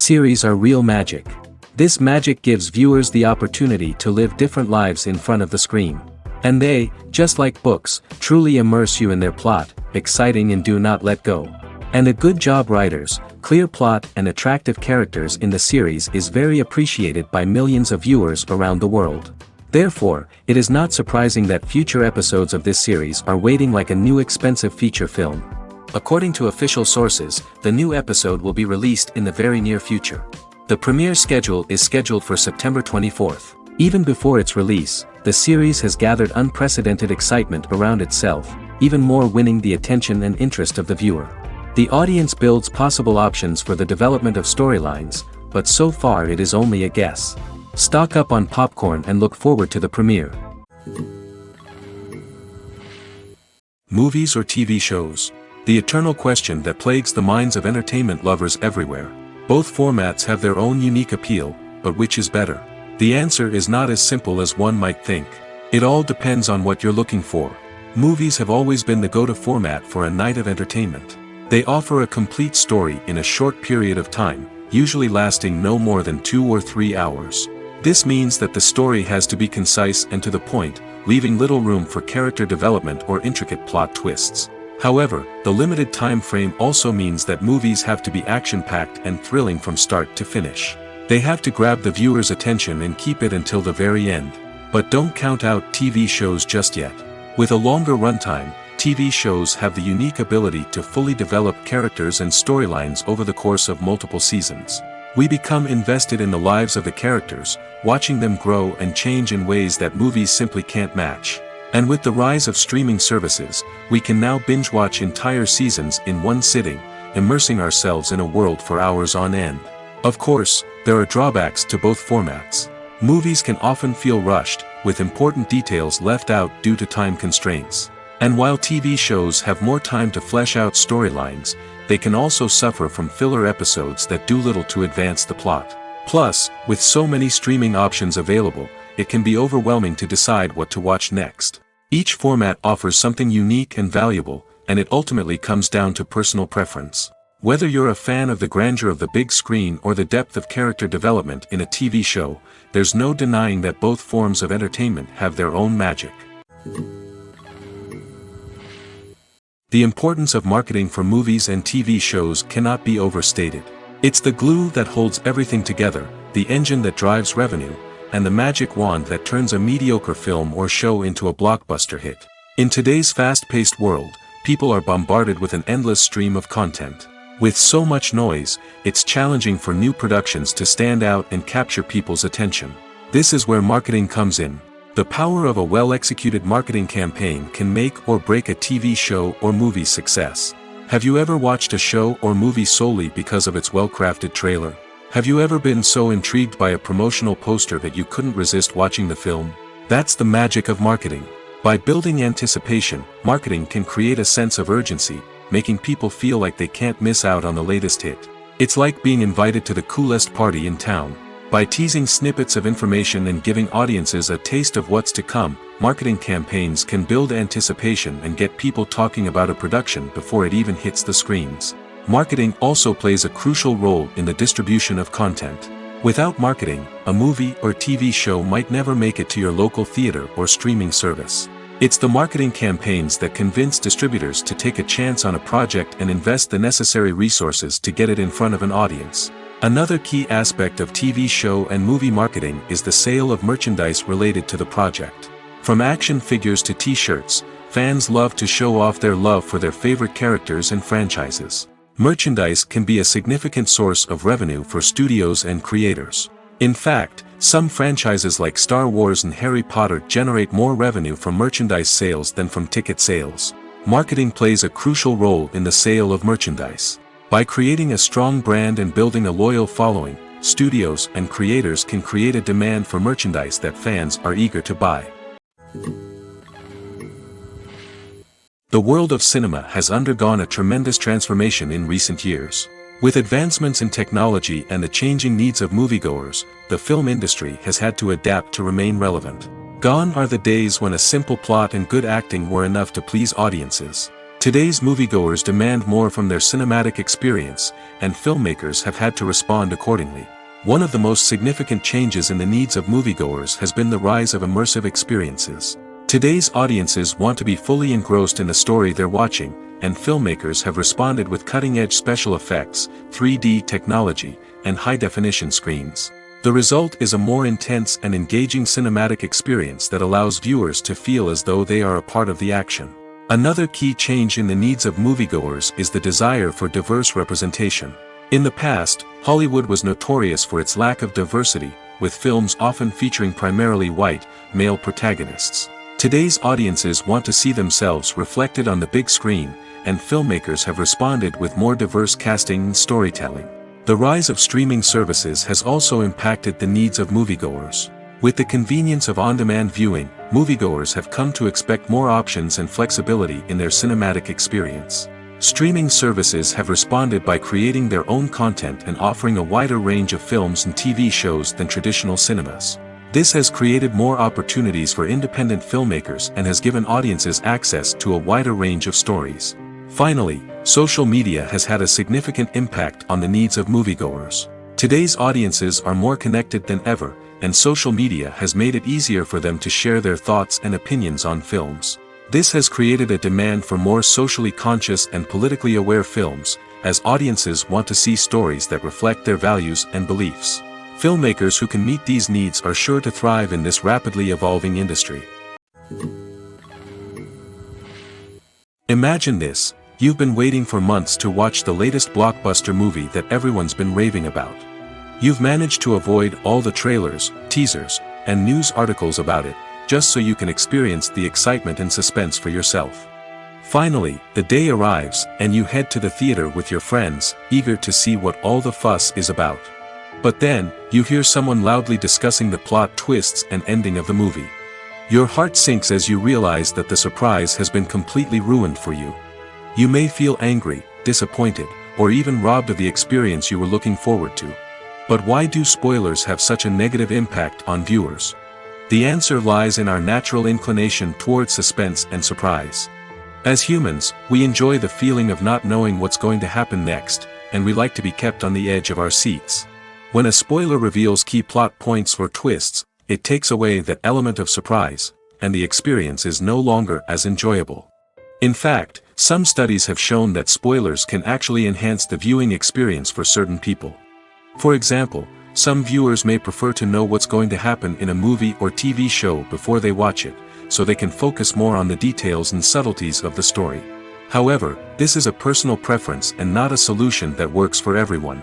Series are real magic. This magic gives viewers the opportunity to live different lives in front of the screen. And they, just like books, truly immerse you in their plot, exciting and do not let go. And a good job writers, clear plot and attractive characters in the series is very appreciated by millions of viewers around the world. Therefore, it is not surprising that future episodes of this series are waiting like a new expensive feature film. According to official sources, the new episode will be released in the very near future. The premiere schedule is scheduled for September 24th. Even before its release, the series has gathered unprecedented excitement around itself, even more winning the attention and interest of the viewer. The audience builds possible options for the development of storylines, but so far it is only a guess. Stock up on popcorn and look forward to the premiere. Movies or TV shows? The eternal question that plagues the minds of entertainment lovers everywhere. Both formats have their own unique appeal, but which is better? The answer is not as simple as one might think. It all depends on what you're looking for. Movies have always been the go-to format for a night of entertainment. They offer a complete story in a short period of time, usually lasting no more than 2 or 3 hours. This means that the story has to be concise and to the point, leaving little room for character development or intricate plot twists. However, the limited time frame also means that movies have to be action-packed and thrilling from start to finish. They have to grab the viewer's attention and keep it until the very end. But don't count out TV shows just yet. With a longer runtime, TV shows have the unique ability to fully develop characters and storylines over the course of multiple seasons. We become invested in the lives of the characters, watching them grow and change in ways that movies simply can't match. And with the rise of streaming services, we can now binge-watch entire seasons in one sitting, immersing ourselves in a world for hours on end. Of course, there are drawbacks to both formats. Movies can often feel rushed, with important details left out due to time constraints. And while TV shows have more time to flesh out storylines, they can also suffer from filler episodes that do little to advance the plot. Plus, with so many streaming options available, it can be overwhelming to decide what to watch next. Each format offers something unique and valuable, and it ultimately comes down to personal preference. Whether you're a fan of the grandeur of the big screen or the depth of character development in a TV show, there's no denying that both forms of entertainment have their own magic. The importance of marketing for movies and TV shows cannot be overstated. It's the glue that holds everything together, the engine that drives revenue, and the magic wand that turns a mediocre film or show into a blockbuster hit. In today's fast-paced world, people are bombarded with an endless stream of content. With so much noise, it's challenging for new productions to stand out and capture people's attention. This is where marketing comes in. The power of a well-executed marketing campaign can make or break a TV show or movie's success. Have you ever watched a show or movie solely because of its well-crafted trailer? Have you ever been so intrigued by a promotional poster that you couldn't resist watching the film? That's the magic of marketing. By building anticipation, marketing can create a sense of urgency, making people feel like they can't miss out on the latest hit. It's like being invited to the coolest party in town. By teasing snippets of information and giving audiences a taste of what's to come, marketing campaigns can build anticipation and get people talking about a production before it even hits the screens. Marketing also plays a crucial role in the distribution of content. Without marketing, a movie or TV show might never make it to your local theater or streaming service. It's the marketing campaigns that convince distributors to take a chance on a project and invest the necessary resources to get it in front of an audience. Another key aspect of TV show and movie marketing is the sale of merchandise related to the project. From action figures to t-shirts, fans love to show off their love for their favorite characters and franchises. Merchandise can be a significant source of revenue for studios and creators. In fact, some franchises like Star Wars and Harry Potter generate more revenue from merchandise sales than from ticket sales. Marketing plays a crucial role in the sale of merchandise. By creating a strong brand and building a loyal following, studios and creators can create a demand for merchandise that fans are eager to buy. The world of cinema has undergone a tremendous transformation in recent years. With advancements in technology and the changing needs of moviegoers, the film industry has had to adapt to remain relevant. Gone are the days when a simple plot and good acting were enough to please audiences. Today's moviegoers demand more from their cinematic experience, and filmmakers have had to respond accordingly. One of the most significant changes in the needs of moviegoers has been the rise of immersive experiences. Today's audiences want to be fully engrossed in the story they're watching, and filmmakers have responded with cutting-edge special effects, 3D technology, and high-definition screens. The result is a more intense and engaging cinematic experience that allows viewers to feel as though they are a part of the action. Another key change in the needs of moviegoers is the desire for diverse representation. In the past, Hollywood was notorious for its lack of diversity, with films often featuring primarily white, male protagonists. Today's audiences want to see themselves reflected on the big screen, and filmmakers have responded with more diverse casting and storytelling. The rise of streaming services has also impacted the needs of moviegoers. With the convenience of on-demand viewing, moviegoers have come to expect more options and flexibility in their cinematic experience. Streaming services have responded by creating their own content and offering a wider range of films and TV shows than traditional cinemas. This has created more opportunities for independent filmmakers and has given audiences access to a wider range of stories. Finally, social media has had a significant impact on the needs of moviegoers. Today's audiences are more connected than ever, and social media has made it easier for them to share their thoughts and opinions on films. This has created a demand for more socially conscious and politically aware films, as audiences want to see stories that reflect their values and beliefs. Filmmakers who can meet these needs are sure to thrive in this rapidly evolving industry. Imagine this: you've been waiting for months to watch the latest blockbuster movie that everyone's been raving about. You've managed to avoid all the trailers, teasers, and news articles about it, just so you can experience the excitement and suspense for yourself. Finally, the day arrives, and you head to the theater with your friends, eager to see what all the fuss is about. But then, you hear someone loudly discussing the plot twists and ending of the movie. Your heart sinks as you realize that the surprise has been completely ruined for you. You may feel angry, disappointed, or even robbed of the experience you were looking forward to. But why do spoilers have such a negative impact on viewers? The answer lies in our natural inclination toward suspense and surprise. As humans, we enjoy the feeling of not knowing what's going to happen next, and we like to be kept on the edge of our seats. When a spoiler reveals key plot points or twists, it takes away that element of surprise, and the experience is no longer as enjoyable. In fact, some studies have shown that spoilers can actually enhance the viewing experience for certain people. For example, some viewers may prefer to know what's going to happen in a movie or TV show before they watch it, so they can focus more on the details and subtleties of the story. However, this is a personal preference and not a solution that works for everyone.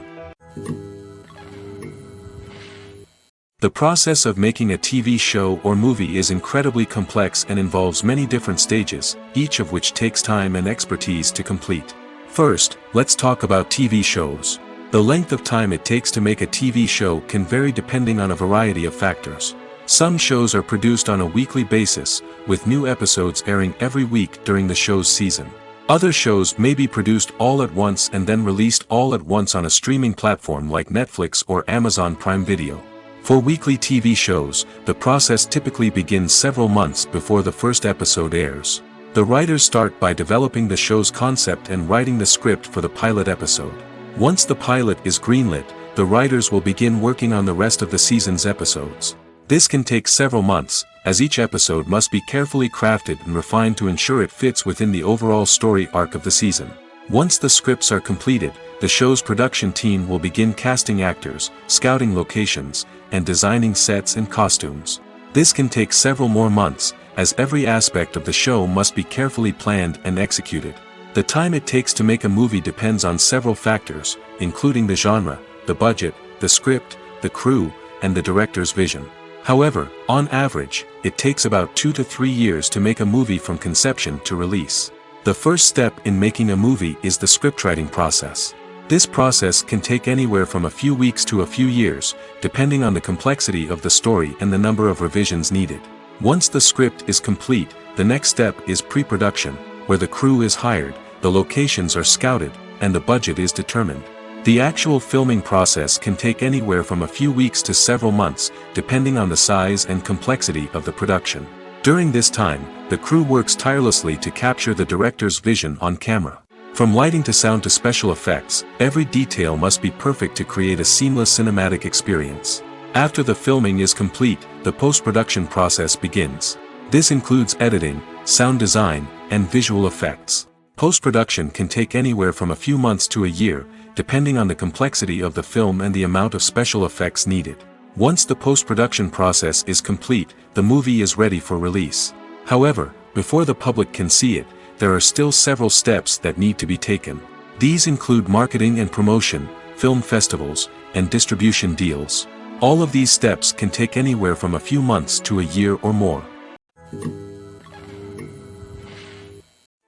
The process of making a TV show or movie is incredibly complex and involves many different stages, each of which takes time and expertise to complete. First, let's talk about TV shows. The length of time it takes to make a TV show can vary depending on a variety of factors. Some shows are produced on a weekly basis, with new episodes airing every week during the show's season. Other shows may be produced all at once and then released all at once on a streaming platform like Netflix or Amazon Prime Video. For weekly TV shows, the process typically begins several months before the first episode airs. The writers start by developing the show's concept and writing the script for the pilot episode. Once the pilot is greenlit, the writers will begin working on the rest of the season's episodes. This can take several months, as each episode must be carefully crafted and refined to ensure it fits within the overall story arc of the season. Once the scripts are completed, the show's production team will begin casting actors, scouting locations, and designing sets and costumes. This can take several more months, as every aspect of the show must be carefully planned and executed. The time it takes to make a movie depends on several factors, including the genre, the budget, the script, the crew, and the director's vision. However, on average, it takes about 2 to 3 years to make a movie from conception to release. The first step in making a movie is the scriptwriting process. This process can take anywhere from a few weeks to a few years, depending on the complexity of the story and the number of revisions needed. Once the script is complete, the next step is pre-production, where the crew is hired, the locations are scouted, and the budget is determined. The actual filming process can take anywhere from a few weeks to several months, depending on the size and complexity of the production. During this time, the crew works tirelessly to capture the director's vision on camera. From lighting to sound to special effects, every detail must be perfect to create a seamless cinematic experience. After the filming is complete, the post-production process begins. This includes editing, sound design, and visual effects. Post-production can take anywhere from a few months to a year, depending on the complexity of the film and the amount of special effects needed. Once the post-production process is complete, the movie is ready for release. However, before the public can see it, there are still several steps that need to be taken. These include marketing and promotion, film festivals, and distribution deals. All of these steps can take anywhere from a few months to a year or more.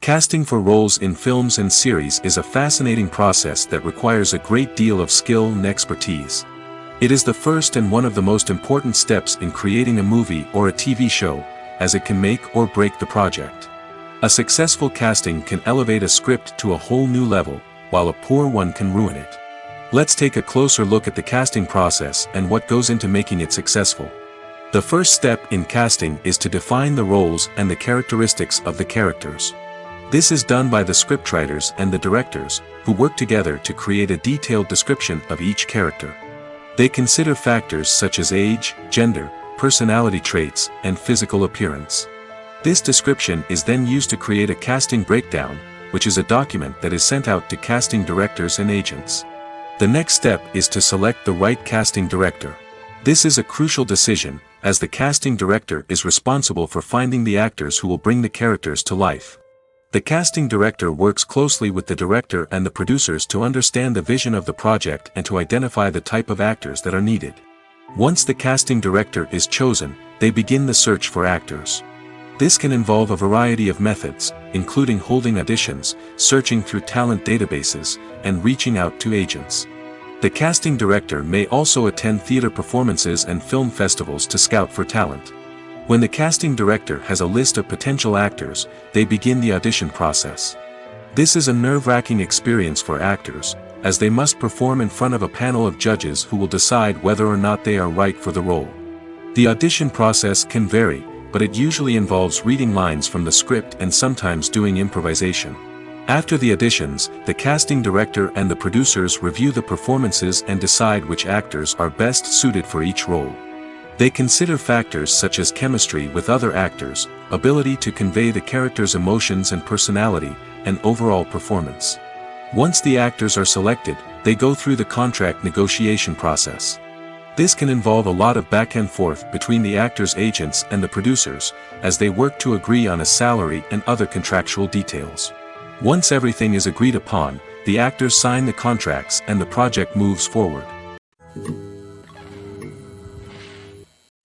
Casting for roles in films and series is a fascinating process that requires a great deal of skill and expertise. It is the first and one of the most important steps in creating a movie or a TV show, as it can make or break the project. A successful casting can elevate a script to a whole new level, while a poor one can ruin it. Let's take a closer look at the casting process and what goes into making it successful. The first step in casting is to define the roles and the characteristics of the characters. This is done by the scriptwriters and the directors, who work together to create a detailed description of each character. They consider factors such as age, gender, personality traits, and physical appearance. This description is then used to create a casting breakdown, which is a document that is sent out to casting directors and agents. The next step is to select the right casting director. This is a crucial decision, as the casting director is responsible for finding the actors who will bring the characters to life. The casting director works closely with the director and the producers to understand the vision of the project and to identify the type of actors that are needed. Once the casting director is chosen, they begin the search for actors. This can involve a variety of methods, including holding auditions, searching through talent databases, and reaching out to agents. The casting director may also attend theater performances and film festivals to scout for talent. When the casting director has a list of potential actors, they begin the audition process. This is a nerve-wracking experience for actors, as they must perform in front of a panel of judges who will decide whether or not they are right for the role. The audition process can vary, but it usually involves reading lines from the script and sometimes doing improvisation. After the auditions, the casting director and the producers review the performances and decide which actors are best suited for each role. They consider factors such as chemistry with other actors, ability to convey the character's emotions and personality, and overall performance. Once the actors are selected, they go through the contract negotiation process. This can involve a lot of back and forth between the actors' agents and the producers, as they work to agree on a salary and other contractual details. Once everything is agreed upon, the actors sign the contracts and the project moves forward.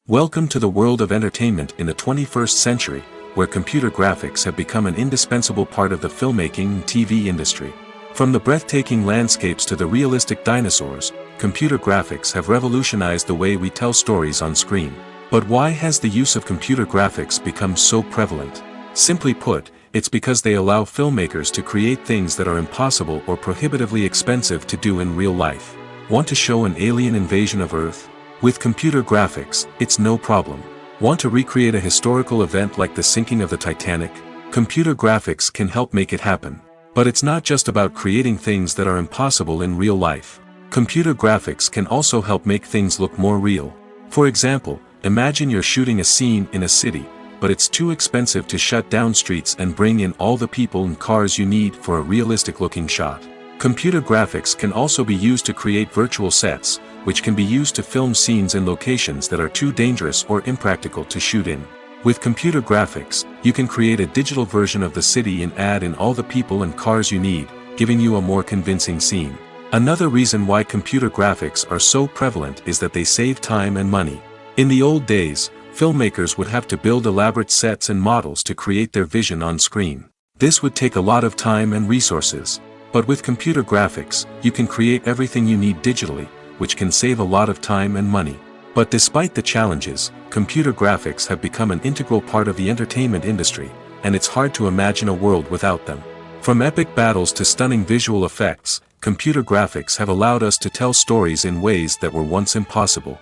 Welcome to the world of entertainment in the 21st century, where computer graphics have become an indispensable part of the filmmaking and TV industry. From the breathtaking landscapes to the realistic dinosaurs, computer graphics have revolutionized the way we tell stories on screen. But why has the use of computer graphics become so prevalent? Simply put, it's because they allow filmmakers to create things that are impossible or prohibitively expensive to do in real life. Want to show an alien invasion of Earth? With computer graphics, it's no problem. Want to recreate a historical event like the sinking of the Titanic? Computer graphics can help make it happen. But it's not just about creating things that are impossible in real life. Computer graphics can also help make things look more real. For example, imagine you're shooting a scene in a city, but it's too expensive to shut down streets and bring in all the people and cars you need for a realistic-looking shot. Computer graphics can also be used to create virtual sets, which can be used to film scenes in locations that are too dangerous or impractical to shoot in. With computer graphics, you can create a digital version of the city and add in all the people and cars you need, giving you a more convincing scene. Another reason why computer graphics are so prevalent is that they save time and money. In the old days, filmmakers would have to build elaborate sets and models to create their vision on screen. This would take a lot of time and resources. But with computer graphics, you can create everything you need digitally, which can save a lot of time and money. But despite the challenges, computer graphics have become an integral part of the entertainment industry, and it's hard to imagine a world without them. From epic battles to stunning visual effects, computer graphics have allowed us to tell stories in ways that were once impossible.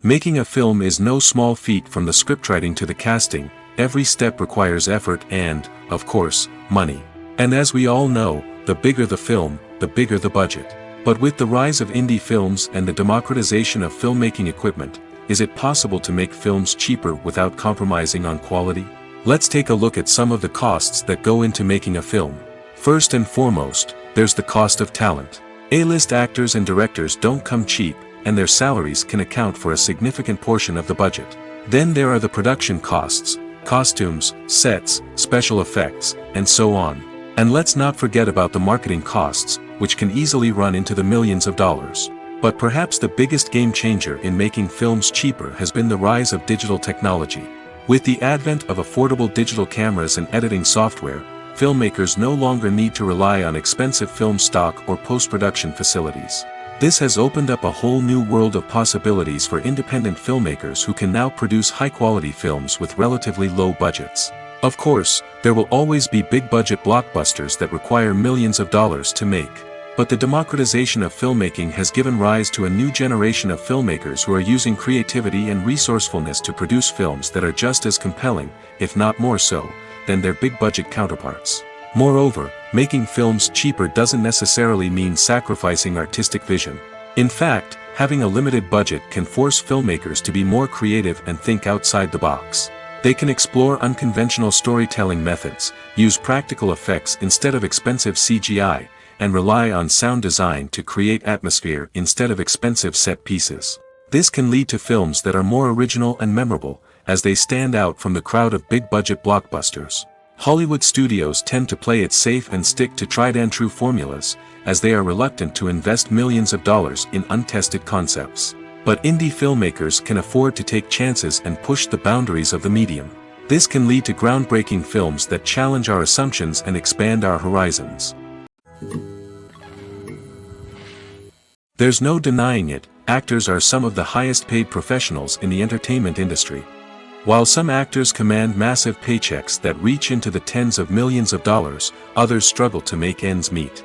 Making a film is no small feat. From the scriptwriting to the casting, every step requires effort and, of course, money. And as we all know, the bigger the film, the bigger the budget. But with the rise of indie films and the democratization of filmmaking equipment, is it possible to make films cheaper without compromising on quality? Let's take a look at some of the costs that go into making a film. First and foremost, there's the cost of talent. A-list actors and directors don't come cheap, and their salaries can account for a significant portion of the budget. Then there are the production costs, costumes, sets, special effects, and so on. And let's not forget about the marketing costs, which can easily run into the millions of dollars. But perhaps the biggest game changer in making films cheaper has been the rise of digital technology. With the advent of affordable digital cameras and editing software, filmmakers no longer need to rely on expensive film stock or post-production facilities. This has opened up a whole new world of possibilities for independent filmmakers who can now produce high-quality films with relatively low budgets. Of course, there will always be big-budget blockbusters that require millions of dollars to make. But the democratization of filmmaking has given rise to a new generation of filmmakers who are using creativity and resourcefulness to produce films that are just as compelling, if not more so, than their big-budget counterparts. Moreover, making films cheaper doesn't necessarily mean sacrificing artistic vision. In fact, having a limited budget can force filmmakers to be more creative and think outside the box. They can explore unconventional storytelling methods, use practical effects instead of expensive CGI, and rely on sound design to create atmosphere instead of expensive set pieces. This can lead to films that are more original and memorable, as they stand out from the crowd of big-budget blockbusters. Hollywood studios tend to play it safe and stick to tried-and-true formulas, as they are reluctant to invest millions of dollars in untested concepts. But indie filmmakers can afford to take chances and push the boundaries of the medium. This can lead to groundbreaking films that challenge our assumptions and expand our horizons. There's no denying it, actors are some of the highest-paid professionals in the entertainment industry. While some actors command massive paychecks that reach into the tens of millions of dollars, others struggle to make ends meet.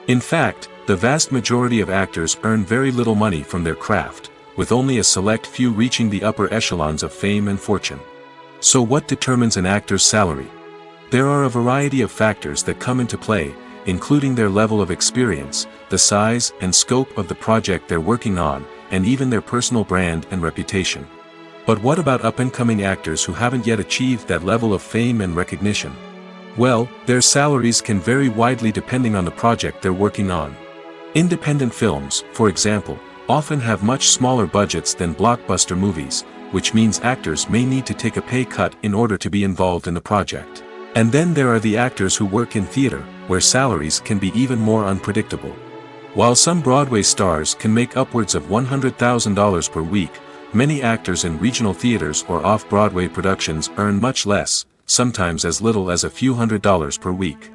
In fact, the vast majority of actors earn very little money from their craft, with only a select few reaching the upper echelons of fame and fortune. So what determines an actor's salary? There are a variety of factors that come into play, including their level of experience, the size and scope of the project they're working on, and even their personal brand and reputation. But what about up-and-coming actors who haven't yet achieved that level of fame and recognition? Well, their salaries can vary widely depending on the project they're working on. Independent films, for example, often have much smaller budgets than blockbuster movies, which means actors may need to take a pay cut in order to be involved in the project. And then there are the actors who work in theater, where salaries can be even more unpredictable. While some Broadway stars can make upwards of $100,000 per week, many actors in regional theaters or off-Broadway productions earn much less, sometimes as little as a few $100s per week.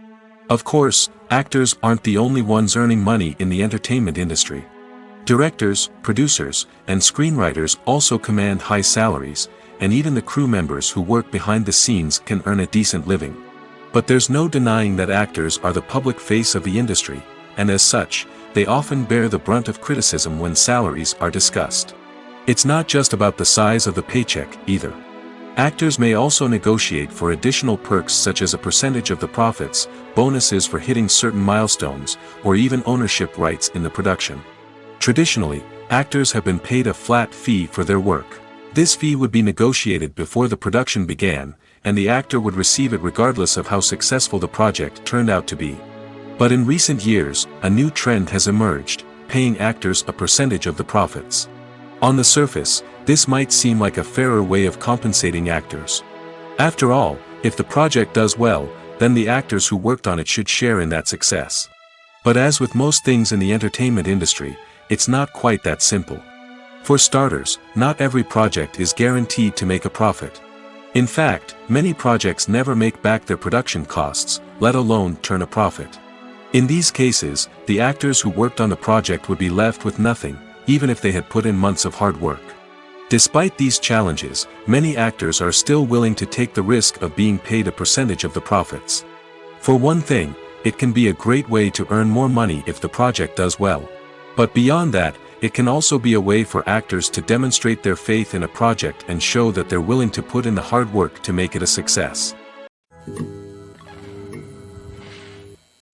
Of course, actors aren't the only ones earning money in the entertainment industry. Directors, producers, and screenwriters also command high salaries, and even the crew members who work behind the scenes can earn a decent living. But there's no denying that actors are the public face of the industry, and as such, they often bear the brunt of criticism when salaries are discussed. It's not just about the size of the paycheck, either. Actors may also negotiate for additional perks such as a percentage of the profits, bonuses for hitting certain milestones, or even ownership rights in the production. Traditionally, actors have been paid a flat fee for their work. This fee would be negotiated before the production began, and the actor would receive it regardless of how successful the project turned out to be. But in recent years, a new trend has emerged, paying actors a percentage of the profits. On the surface, this might seem like a fairer way of compensating actors. After all, if the project does well, then the actors who worked on it should share in that success. But as with most things in the entertainment industry, it's not quite that simple. For starters, not every project is guaranteed to make a profit. In fact, many projects never make back their production costs, let alone turn a profit. In these cases, the actors who worked on the project would be left with nothing, even if they had put in months of hard work. Despite these challenges, many actors are still willing to take the risk of being paid a percentage of the profits. For one thing, it can be a great way to earn more money if the project does well. But beyond that, it can also be a way for actors to demonstrate their faith in a project and show that they're willing to put in the hard work to make it a success.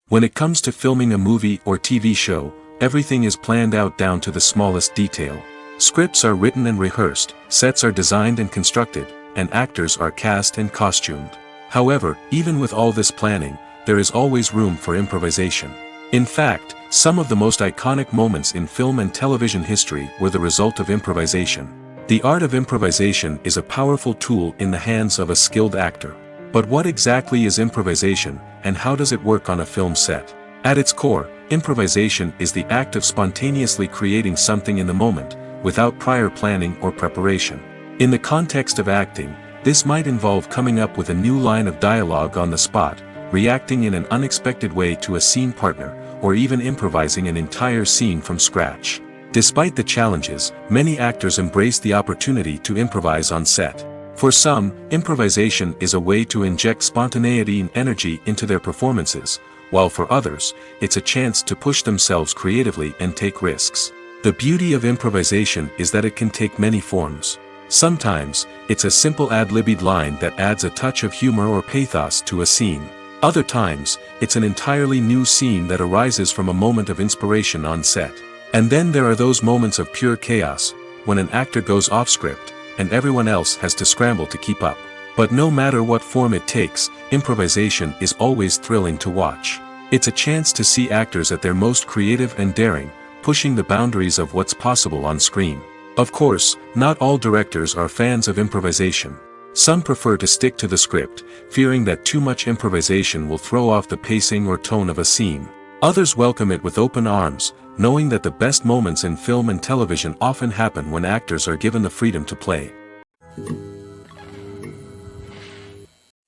When it comes to filming a movie or TV show, everything is planned out down to the smallest detail. Scripts are written and rehearsed, sets are designed and constructed, and actors are cast and costumed. However, even with all this planning, there is always room for improvisation. In fact, some of the most iconic moments in film and television history were the result of improvisation. The art of improvisation is a powerful tool in the hands of a skilled actor. But what exactly is improvisation, and how does it work on a film set? At its core, improvisation is the act of spontaneously creating something in the moment, without prior planning or preparation. In the context of acting, this might involve coming up with a new line of dialogue on the spot, reacting in an unexpected way to a scene partner, or even improvising an entire scene from scratch. Despite the challenges, many actors embrace the opportunity to improvise on set. For some, improvisation is a way to inject spontaneity and energy into their performances, while for others, it's a chance to push themselves creatively and take risks. The beauty of improvisation is that it can take many forms. Sometimes, it's a simple ad-libbed line that adds a touch of humor or pathos to a scene. Other times, it's an entirely new scene that arises from a moment of inspiration on set. And then there are those moments of pure chaos, when an actor goes off script, and everyone else has to scramble to keep up. But no matter what form it takes, improvisation is always thrilling to watch. It's a chance to see actors at their most creative and daring, pushing the boundaries of what's possible on screen. Of course, not all directors are fans of improvisation. Some prefer to stick to the script, fearing that too much improvisation will throw off the pacing or tone of a scene. Others welcome it with open arms, knowing that the best moments in film and television often happen when actors are given the freedom to play.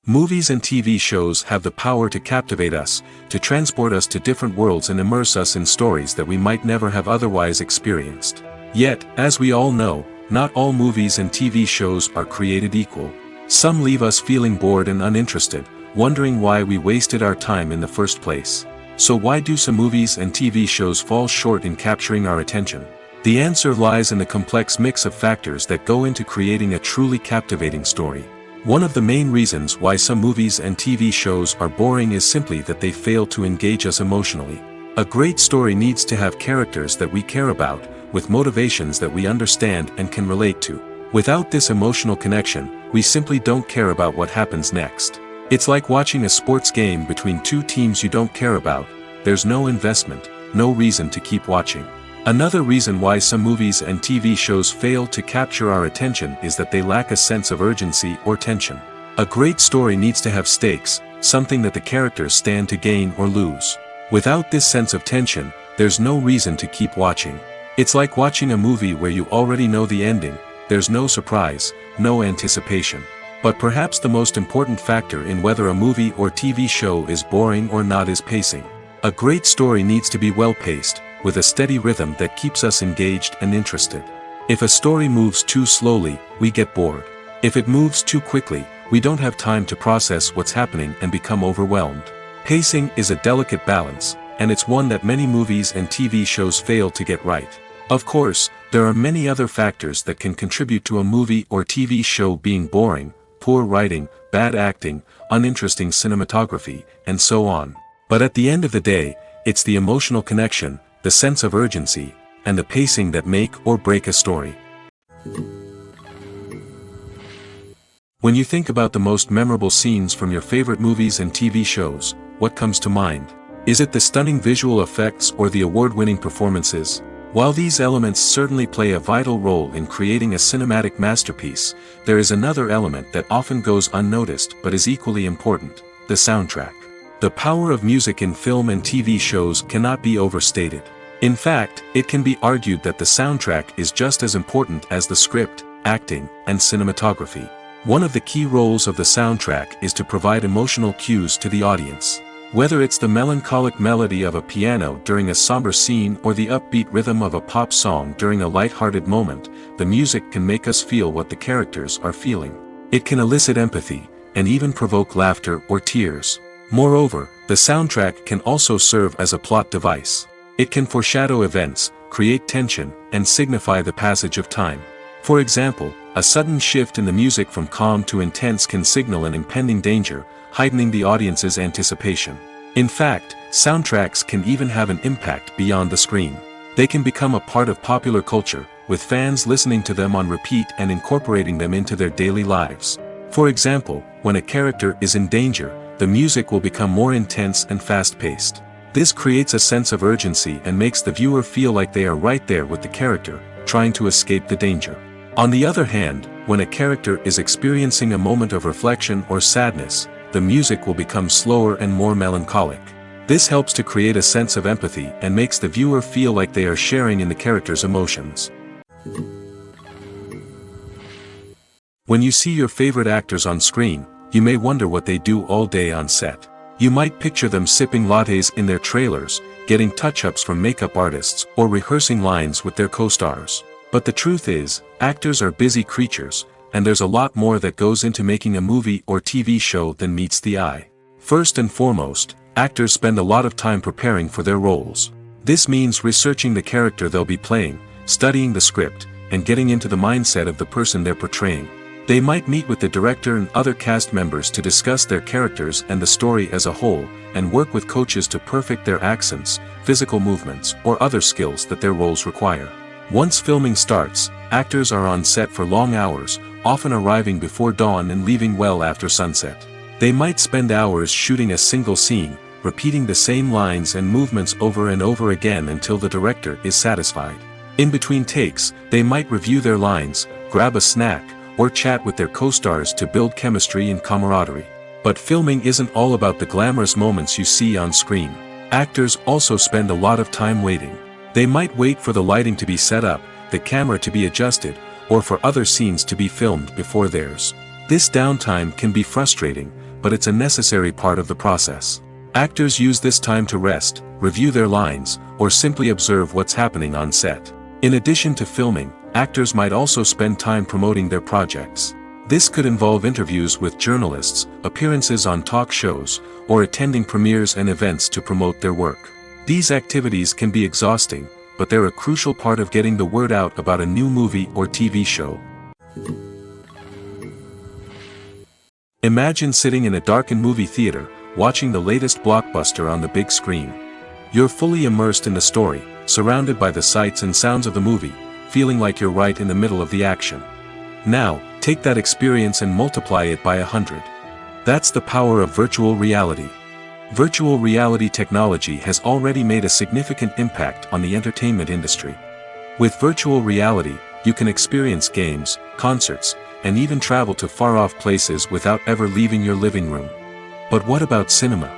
Movies and TV shows have the power to captivate us, to transport us to different worlds and immerse us in stories that we might never have otherwise experienced. Yet, as we all know, not all movies and TV shows are created equal. Some leave us feeling bored and uninterested, wondering why we wasted our time in the first place. So why do some movies and TV shows fall short in capturing our attention? The answer lies in the complex mix of factors that go into creating a truly captivating story. One of the main reasons why some movies and TV shows are boring is simply that they fail to engage us emotionally. A great story needs to have characters that we care about, with motivations that we understand and can relate to. Without this emotional connection, we simply don't care about what happens next. It's like watching a sports game between two teams you don't care about. There's no investment, no reason to keep watching. Another reason why some movies and TV shows fail to capture our attention is that they lack a sense of urgency or tension. A great story needs to have stakes, something that the characters stand to gain or lose. Without this sense of tension, there's no reason to keep watching. It's like watching a movie where you already know the ending. There's no surprise, no anticipation. But perhaps the most important factor in whether a movie or TV show is boring or not is pacing. A great story needs to be well-paced, with a steady rhythm that keeps us engaged and interested. If a story moves too slowly, we get bored. If it moves too quickly, we don't have time to process what's happening and become overwhelmed. Pacing is a delicate balance, and it's one that many movies and TV shows fail to get right. Of course, there are many other factors that can contribute to a movie or TV show being boring: poor writing, bad acting, uninteresting cinematography, and so on. But at the end of the day, it's the emotional connection, the sense of urgency, and the pacing that make or break a story. When you think about the most memorable scenes from your favorite movies and TV shows, what comes to mind? Is it the stunning visual effects or the award-winning performances? While these elements certainly play a vital role in creating a cinematic masterpiece, there is another element that often goes unnoticed but is equally important: the soundtrack. The power of music in film and TV shows cannot be overstated. In fact, it can be argued that the soundtrack is just as important as the script, acting, and cinematography. One of the key roles of the soundtrack is to provide emotional cues to the audience. Whether it's the melancholic melody of a piano during a somber scene or the upbeat rhythm of a pop song during a light-hearted moment, the music can make us feel what the characters are feeling. It can elicit empathy, and even provoke laughter or tears. Moreover, the soundtrack can also serve as a plot device. It can foreshadow events, create tension, and signify the passage of time. For example, a sudden shift in the music from calm to intense can signal an impending danger, heightening the audience's anticipation. In fact, soundtracks can even have an impact beyond the screen. They can become a part of popular culture, with fans listening to them on repeat and incorporating them into their daily lives. For example, when a character is in danger, the music will become more intense and fast-paced. This creates a sense of urgency and makes the viewer feel like they are right there with the character, trying to escape the danger. On the other hand, when a character is experiencing a moment of reflection or sadness, the music will become slower and more melancholic. This helps to create a sense of empathy and makes the viewer feel like they are sharing in the character's emotions. When you see your favorite actors on screen, you may wonder what they do all day on set. You might picture them sipping lattes in their trailers, getting touch-ups from makeup artists, or rehearsing lines with their co-stars. But the truth is, actors are busy creatures, and there's a lot more that goes into making a movie or TV show than meets the eye. First and foremost, actors spend a lot of time preparing for their roles. This means researching the character they'll be playing, studying the script, and getting into the mindset of the person they're portraying. They might meet with the director and other cast members to discuss their characters and the story as a whole, and work with coaches to perfect their accents, physical movements, or other skills that their roles require. Once filming starts, actors are on set for long hours, often arriving before dawn and leaving well after sunset. They might spend hours shooting a single scene, repeating the same lines and movements over and over again until the director is satisfied. In between takes, they might review their lines, grab a snack, or chat with their co-stars to build chemistry and camaraderie. But filming isn't all about the glamorous moments you see on screen. Actors also spend a lot of time waiting. They might wait for the lighting to be set up, the camera to be adjusted, or for other scenes to be filmed before theirs. This downtime can be frustrating, but it's a necessary part of the process. Actors use this time to rest, review their lines, or simply observe what's happening on set. In addition to filming, actors might also spend time promoting their projects. This could involve interviews with journalists, appearances on talk shows, or attending premieres and events to promote their work. These activities can be exhausting, but they're a crucial part of getting the word out about a new movie or TV show. Imagine sitting in a darkened movie theater, watching the latest blockbuster on the big screen. You're fully immersed in the story, surrounded by the sights and sounds of the movie, feeling like you're right in the middle of the action. Now, take that experience and multiply it by 100. That's the power of virtual reality. Virtual reality technology has already made a significant impact on the entertainment industry. With virtual reality, you can experience games, concerts, and even travel to far-off places without ever leaving your living room. But what about cinema?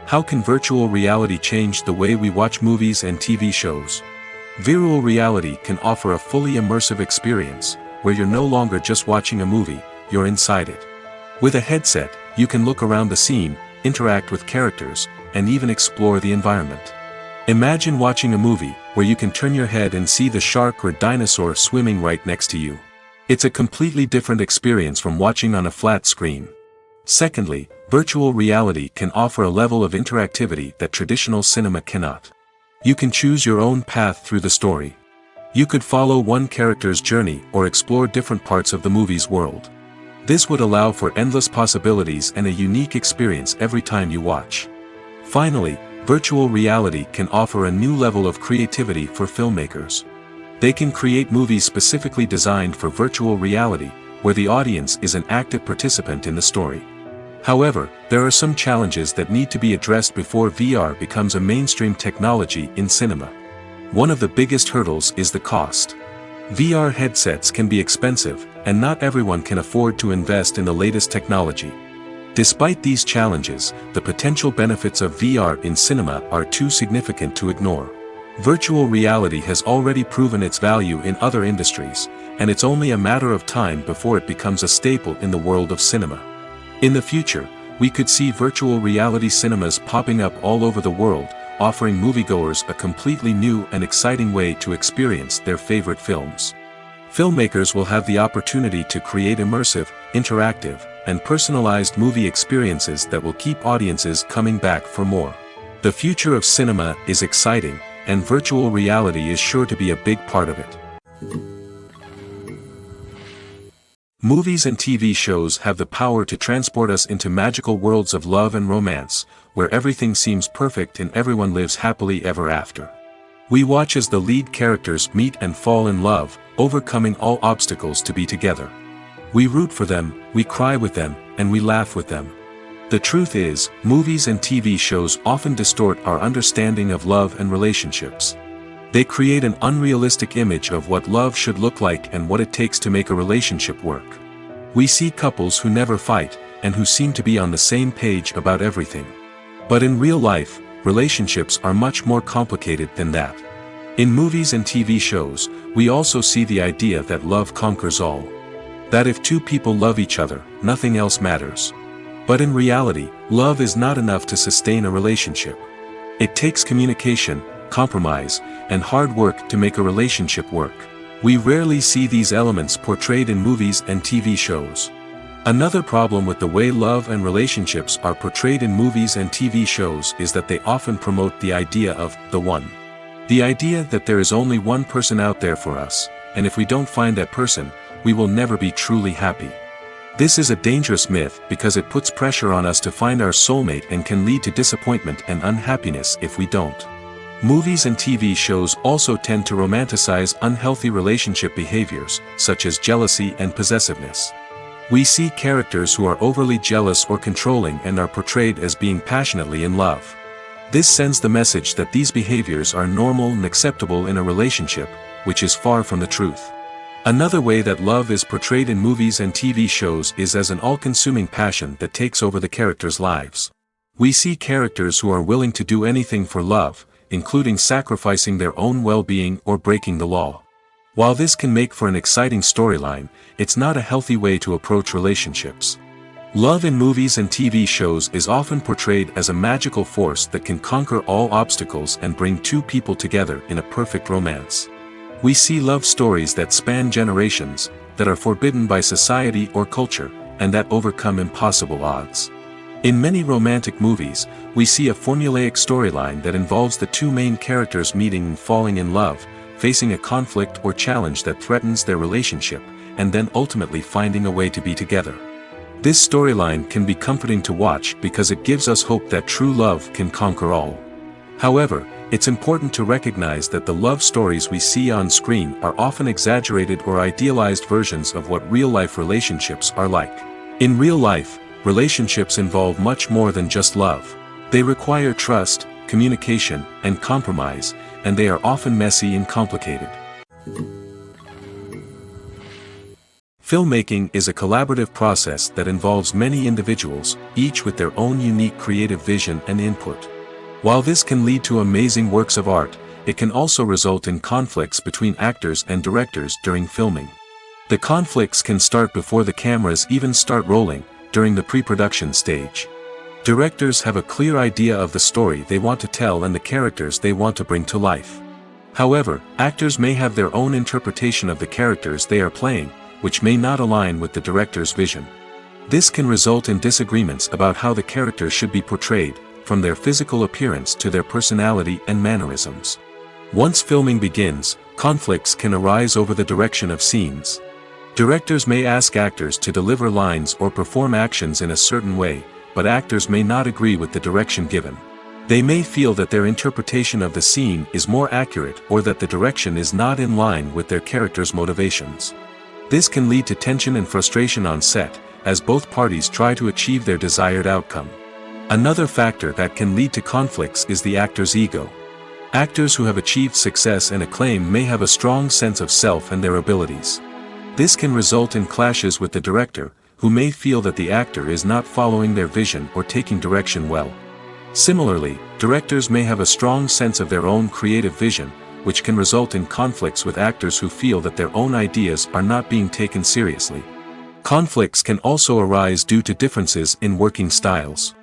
How can virtual reality change the way we watch movies and TV shows? Virtual reality can offer a fully immersive experience, where you're no longer just watching a movie, you're inside it. With a headset, you can look around the scene, interact with characters, and even explore the environment. Imagine watching a movie where you can turn your head and see the shark or dinosaur swimming right next to you. It's a completely different experience from watching on a flat screen. Secondly, virtual reality can offer a level of interactivity that traditional cinema cannot. You can choose your own path through the story. You could follow one character's journey or explore different parts of the movie's world. This would allow for endless possibilities and a unique experience every time you watch. Finally, virtual reality can offer a new level of creativity for filmmakers. They can create movies specifically designed for virtual reality, where the audience is an active participant in the story. However, there are some challenges that need to be addressed before VR becomes a mainstream technology in cinema. One of the biggest hurdles is the cost. VR headsets can be expensive, and not everyone can afford to invest in the latest technology. Despite these challenges, the potential benefits of VR in cinema are too significant to ignore. Virtual reality has already proven its value in other industries, and it's only a matter of time before it becomes a staple in the world of cinema. In the future, we could see virtual reality cinemas popping up all over the world, offering moviegoers a completely new and exciting way to experience their favorite films. Filmmakers will have the opportunity to create immersive, interactive, and personalized movie experiences that will keep audiences coming back for more. The future of cinema is exciting, and virtual reality is sure to be a big part of it. Movies and TV shows have the power to transport us into magical worlds of love and romance, where everything seems perfect and everyone lives happily ever after. We watch as the lead characters meet and fall in love, overcoming all obstacles to be together. We root for them, we cry with them, and we laugh with them. The truth is, movies and TV shows often distort our understanding of love and relationships. They create an unrealistic image of what love should look like and what it takes to make a relationship work. We see couples who never fight, and who seem to be on the same page about everything. But in real life, relationships are much more complicated than that. In movies and TV shows, we also see the idea that love conquers all. That if two people love each other, nothing else matters. But in reality, love is not enough to sustain a relationship. It takes communication, compromise, and hard work to make a relationship work. We rarely see these elements portrayed in movies and TV shows. Another problem with the way love and relationships are portrayed in movies and TV shows is that they often promote the idea of the one. The idea that there is only one person out there for us, and if we don't find that person, we will never be truly happy. This is a dangerous myth because it puts pressure on us to find our soulmate and can lead to disappointment and unhappiness if we don't. Movies and TV shows also tend to romanticize unhealthy relationship behaviors, such as jealousy and possessiveness. We see characters who are overly jealous or controlling and are portrayed as being passionately in love. This sends the message that these behaviors are normal and acceptable in a relationship, which is far from the truth. Another way that love is portrayed in movies and TV shows is as an all-consuming passion that takes over the characters' lives. We see characters who are willing to do anything for love, including sacrificing their own well-being or breaking the law. While this can make for an exciting storyline, it's not a healthy way to approach relationships. Love in movies and TV shows is often portrayed as a magical force that can conquer all obstacles and bring two people together in a perfect romance. We see love stories that span generations, that are forbidden by society or culture, and that overcome impossible odds. In many romantic movies, we see a formulaic storyline that involves the two main characters meeting and falling in love, facing a conflict or challenge that threatens their relationship, and then ultimately finding a way to be together. This storyline can be comforting to watch because it gives us hope that true love can conquer all. However, it's important to recognize that the love stories we see on screen are often exaggerated or idealized versions of what real-life relationships are like. In real life, relationships involve much more than just love. They require trust, communication, and compromise, and they are often messy and complicated. Filmmaking is a collaborative process that involves many individuals, each with their own unique creative vision and input. While this can lead to amazing works of art, it can also result in conflicts between actors and directors during filming. The conflicts can start before the cameras even start rolling, during the pre-production stage. Directors have a clear idea of the story they want to tell and the characters they want to bring to life. However, actors may have their own interpretation of the characters they are playing, which may not align with the director's vision. This can result in disagreements about how the characters should be portrayed, from their physical appearance to their personality and mannerisms. Once filming begins, conflicts can arise over the direction of scenes. Directors may ask actors to deliver lines or perform actions in a certain way, but actors may not agree with the direction given. They may feel that their interpretation of the scene is more accurate or that the direction is not in line with their character's motivations. This can lead to tension and frustration on set, as both parties try to achieve their desired outcome. Another factor that can lead to conflicts is the actor's ego. Actors who have achieved success and acclaim may have a strong sense of self and their abilities. This can result in clashes with the director, who may feel that the actor is not following their vision or taking direction well. Similarly, directors may have a strong sense of their own creative vision, which can result in conflicts with actors who feel that their own ideas are not being taken seriously. Conflicts can also arise due to differences in working styles.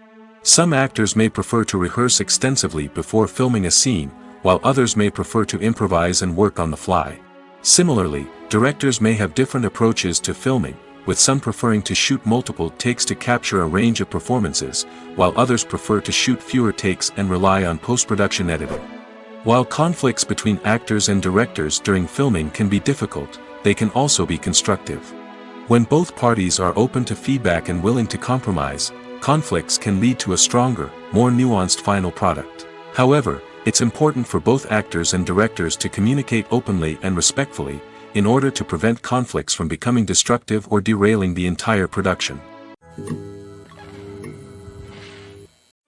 Some actors may prefer to rehearse extensively before filming a scene, while others may prefer to improvise and work on the fly. Similarly, directors may have different approaches to filming, with some preferring to shoot multiple takes to capture a range of performances, while others prefer to shoot fewer takes and rely on post-production editing. While conflicts between actors and directors during filming can be difficult, they can also be constructive. When both parties are open to feedback and willing to compromise, conflicts can lead to a stronger, more nuanced final product. However, it's important for both actors and directors to communicate openly and respectfully, in order to prevent conflicts from becoming destructive or derailing the entire production.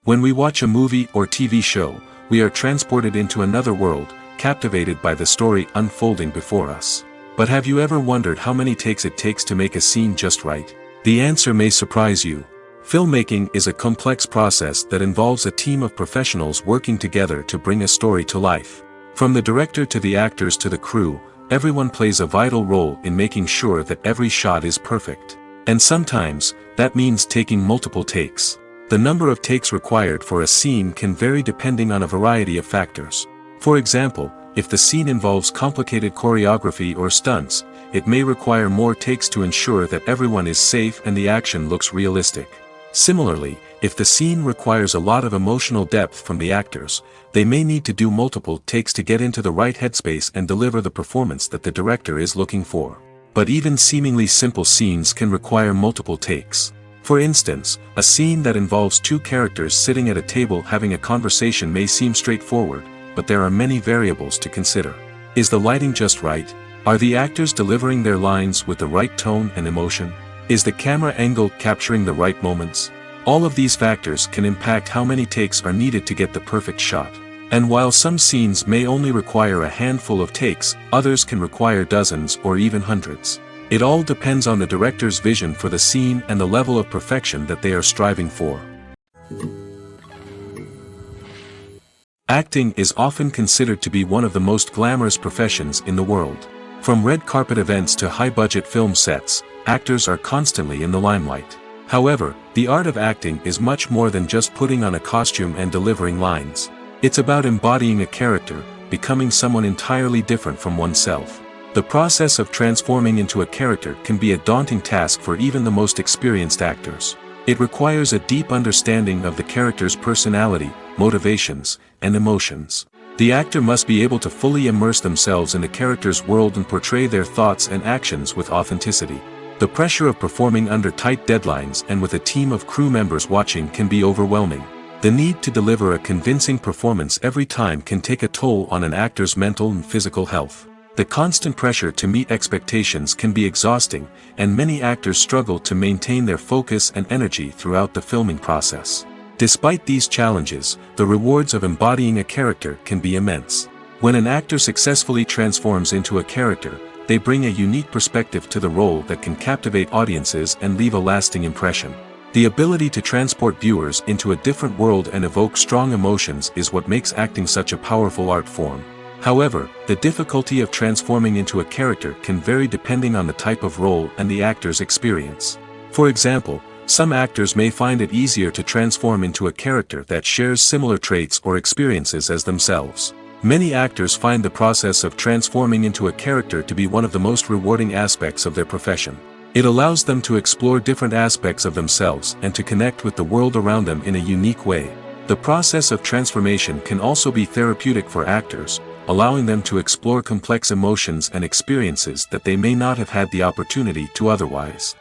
When we watch a movie or TV show, we are transported into another world, captivated by the story unfolding before us. But have you ever wondered how many takes it takes to make a scene just right? The answer may surprise you. Filmmaking is a complex process that involves a team of professionals working together to bring a story to life. From the director to the actors to the crew, everyone plays a vital role in making sure that every shot is perfect. And sometimes, that means taking multiple takes. The number of takes required for a scene can vary depending on a variety of factors. For example, if the scene involves complicated choreography or stunts, it may require more takes to ensure that everyone is safe and the action looks realistic. Similarly, if the scene requires a lot of emotional depth from the actors, they may need to do multiple takes to get into the right headspace and deliver the performance that the director is looking for. But even seemingly simple scenes can require multiple takes. For instance, a scene that involves two characters sitting at a table having a conversation may seem straightforward, but there are many variables to consider. Is the lighting just right? Are the actors delivering their lines with the right tone and emotion? Is the camera angle capturing the right moments? All of these factors can impact how many takes are needed to get the perfect shot. And while some scenes may only require a handful of takes, others can require dozens or even hundreds. It all depends on the director's vision for the scene and the level of perfection that they are striving for. Acting is often considered to be one of the most glamorous professions in the world. From red carpet events to high-budget film sets, actors are constantly in the limelight. However, the art of acting is much more than just putting on a costume and delivering lines. It's about embodying a character, becoming someone entirely different from oneself. The process of transforming into a character can be a daunting task for even the most experienced actors. It requires a deep understanding of the character's personality, motivations, and emotions. The actor must be able to fully immerse themselves in the character's world and portray their thoughts and actions with authenticity. The pressure of performing under tight deadlines and with a team of crew members watching can be overwhelming. The need to deliver a convincing performance every time can take a toll on an actor's mental and physical health. The constant pressure to meet expectations can be exhausting, and many actors struggle to maintain their focus and energy throughout the filming process. Despite these challenges, the rewards of embodying a character can be immense. When an actor successfully transforms into a character, they bring a unique perspective to the role that can captivate audiences and leave a lasting impression. The ability to transport viewers into a different world and evoke strong emotions is what makes acting such a powerful art form. However, the difficulty of transforming into a character can vary depending on the type of role and the actor's experience. For example, some actors may find it easier to transform into a character that shares similar traits or experiences as themselves. Many actors find the process of transforming into a character to be one of the most rewarding aspects of their profession. It allows them to explore different aspects of themselves and to connect with the world around them in a unique way. The process of transformation can also be therapeutic for actors, allowing them to explore complex emotions and experiences that they may not have had the opportunity to otherwise.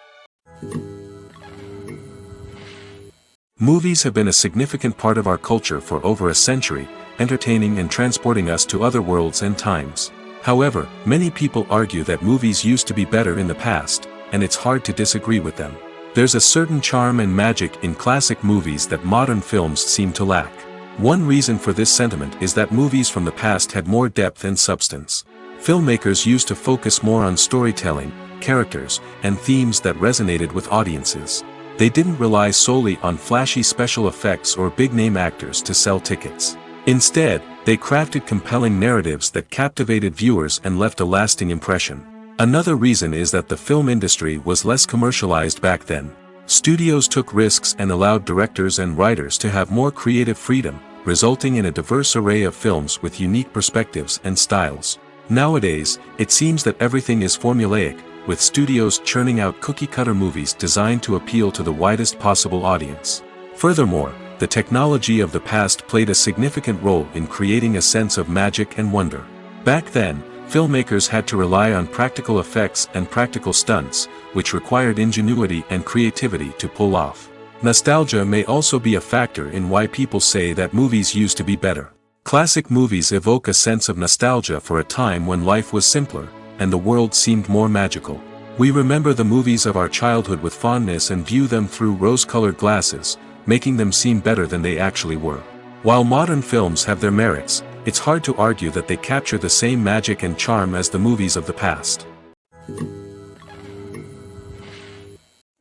Movies have been a significant part of our culture for over a century, entertaining and transporting us to other worlds and times. However, many people argue that movies used to be better in the past, and it's hard to disagree with them. There's a certain charm and magic in classic movies that modern films seem to lack. One reason for this sentiment is that movies from the past had more depth and substance. Filmmakers used to focus more on storytelling, characters, and themes that resonated with audiences. They didn't rely solely on flashy special effects or big-name actors to sell tickets. Instead, they crafted compelling narratives that captivated viewers and left a lasting impression. Another reason is that the film industry was less commercialized back then. Studios took risks and allowed directors and writers to have more creative freedom, resulting in a diverse array of films with unique perspectives and styles. Nowadays, it seems that everything is formulaic, with studios churning out cookie-cutter movies designed to appeal to the widest possible audience. Furthermore, the technology of the past played a significant role in creating a sense of magic and wonder. Back then, filmmakers had to rely on practical effects and practical stunts, which required ingenuity and creativity to pull off. Nostalgia may also be a factor in why people say that movies used to be better. Classic movies evoke a sense of nostalgia for a time when life was simpler, and the world seemed more magical. We remember the movies of our childhood with fondness and view them through rose-colored glasses, making them seem better than they actually were. While modern films have their merits, it's hard to argue that they capture the same magic and charm as the movies of the past.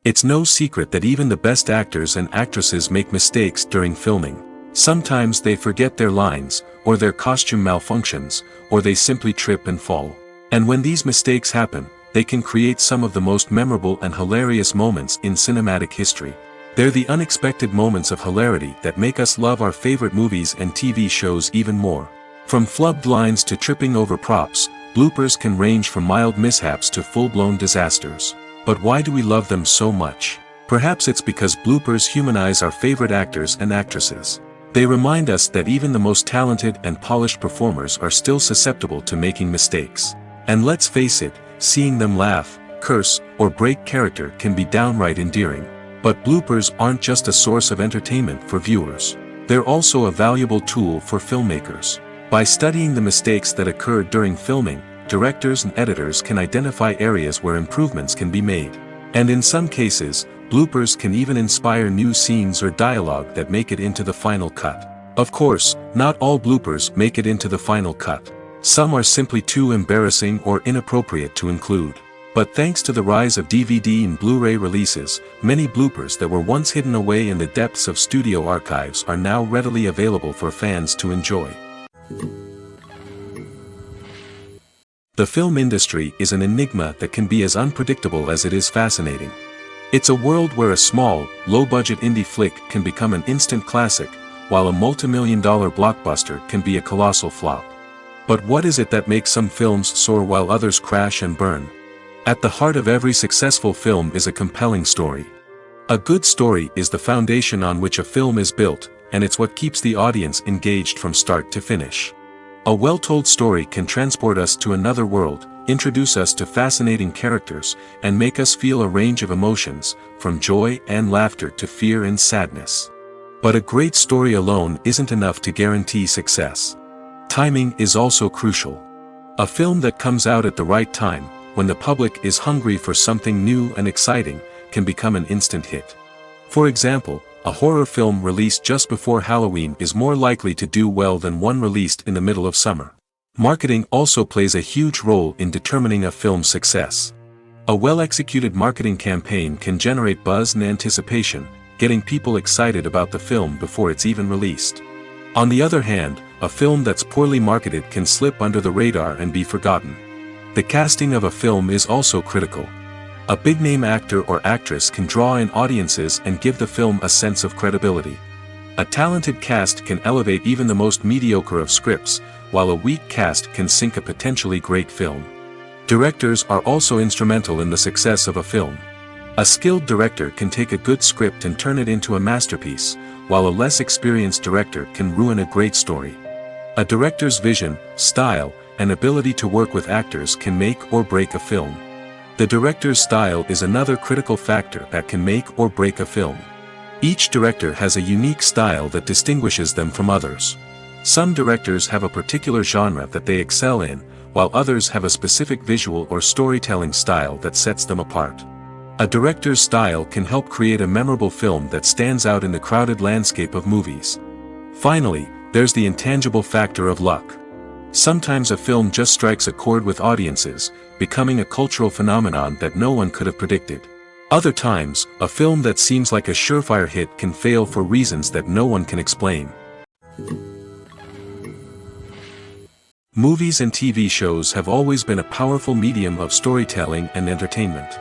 It's no secret that even the best actors and actresses make mistakes during filming. Sometimes they forget their lines, or their costume malfunctions, or they simply trip and fall. And when these mistakes happen, they can create some of the most memorable and hilarious moments in cinematic history. They're the unexpected moments of hilarity that make us love our favorite movies and TV shows even more. From flubbed lines to tripping over props, bloopers can range from mild mishaps to full-blown disasters. But why do we love them so much? Perhaps it's because bloopers humanize our favorite actors and actresses. They remind us that even the most talented and polished performers are still susceptible to making mistakes. And let's face it, seeing them laugh, curse, or break character can be downright endearing. But bloopers aren't just a source of entertainment for viewers. They're also a valuable tool for filmmakers. By studying the mistakes that occurred during filming, directors and editors can identify areas where improvements can be made. And in some cases, bloopers can even inspire new scenes or dialogue that make it into the final cut. Of course, not all bloopers make it into the final cut. Some are simply too embarrassing or inappropriate to include. But thanks to the rise of DVD and Blu-ray releases, many bloopers that were once hidden away in the depths of studio archives are now readily available for fans to enjoy. The film industry is an enigma that can be as unpredictable as it is fascinating. It's a world where a small, low-budget indie flick can become an instant classic, while a multi-million-dollar blockbuster can be a colossal flop. But what is it that makes some films soar while others crash and burn? At the heart of every successful film is a compelling story. A good story is the foundation on which a film is built, and it's what keeps the audience engaged from start to finish. A well-told story can transport us to another world, introduce us to fascinating characters, and make us feel a range of emotions, from joy and laughter to fear and sadness. But a great story alone isn't enough to guarantee success. Timing is also crucial. A film that comes out at the right time, when the public is hungry for something new and exciting, can become an instant hit. For example, a horror film released just before Halloween is more likely to do well than one released in the middle of summer. Marketing also plays a huge role in determining a film's success. A well-executed marketing campaign can generate buzz and anticipation, getting people excited about the film before it's even released. On the other hand, a film that's poorly marketed can slip under the radar and be forgotten. The casting of a film is also critical. A big-name actor or actress can draw in audiences and give the film a sense of credibility. A talented cast can elevate even the most mediocre of scripts, while a weak cast can sink a potentially great film. Directors are also instrumental in the success of a film. A skilled director can take a good script and turn it into a masterpiece, while a less experienced director can ruin a great story. A director's vision, style, and ability to work with actors can make or break a film. The director's style is another critical factor that can make or break a film. Each director has a unique style that distinguishes them from others. Some directors have a particular genre that they excel in, while others have a specific visual or storytelling style that sets them apart. A director's style can help create a memorable film that stands out in the crowded landscape of movies. Finally, there's the intangible factor of luck. Sometimes a film just strikes a chord with audiences, becoming a cultural phenomenon that no one could have predicted. Other times, a film that seems like a surefire hit can fail for reasons that no one can explain. Movies and TV shows have always been a powerful medium of storytelling and entertainment.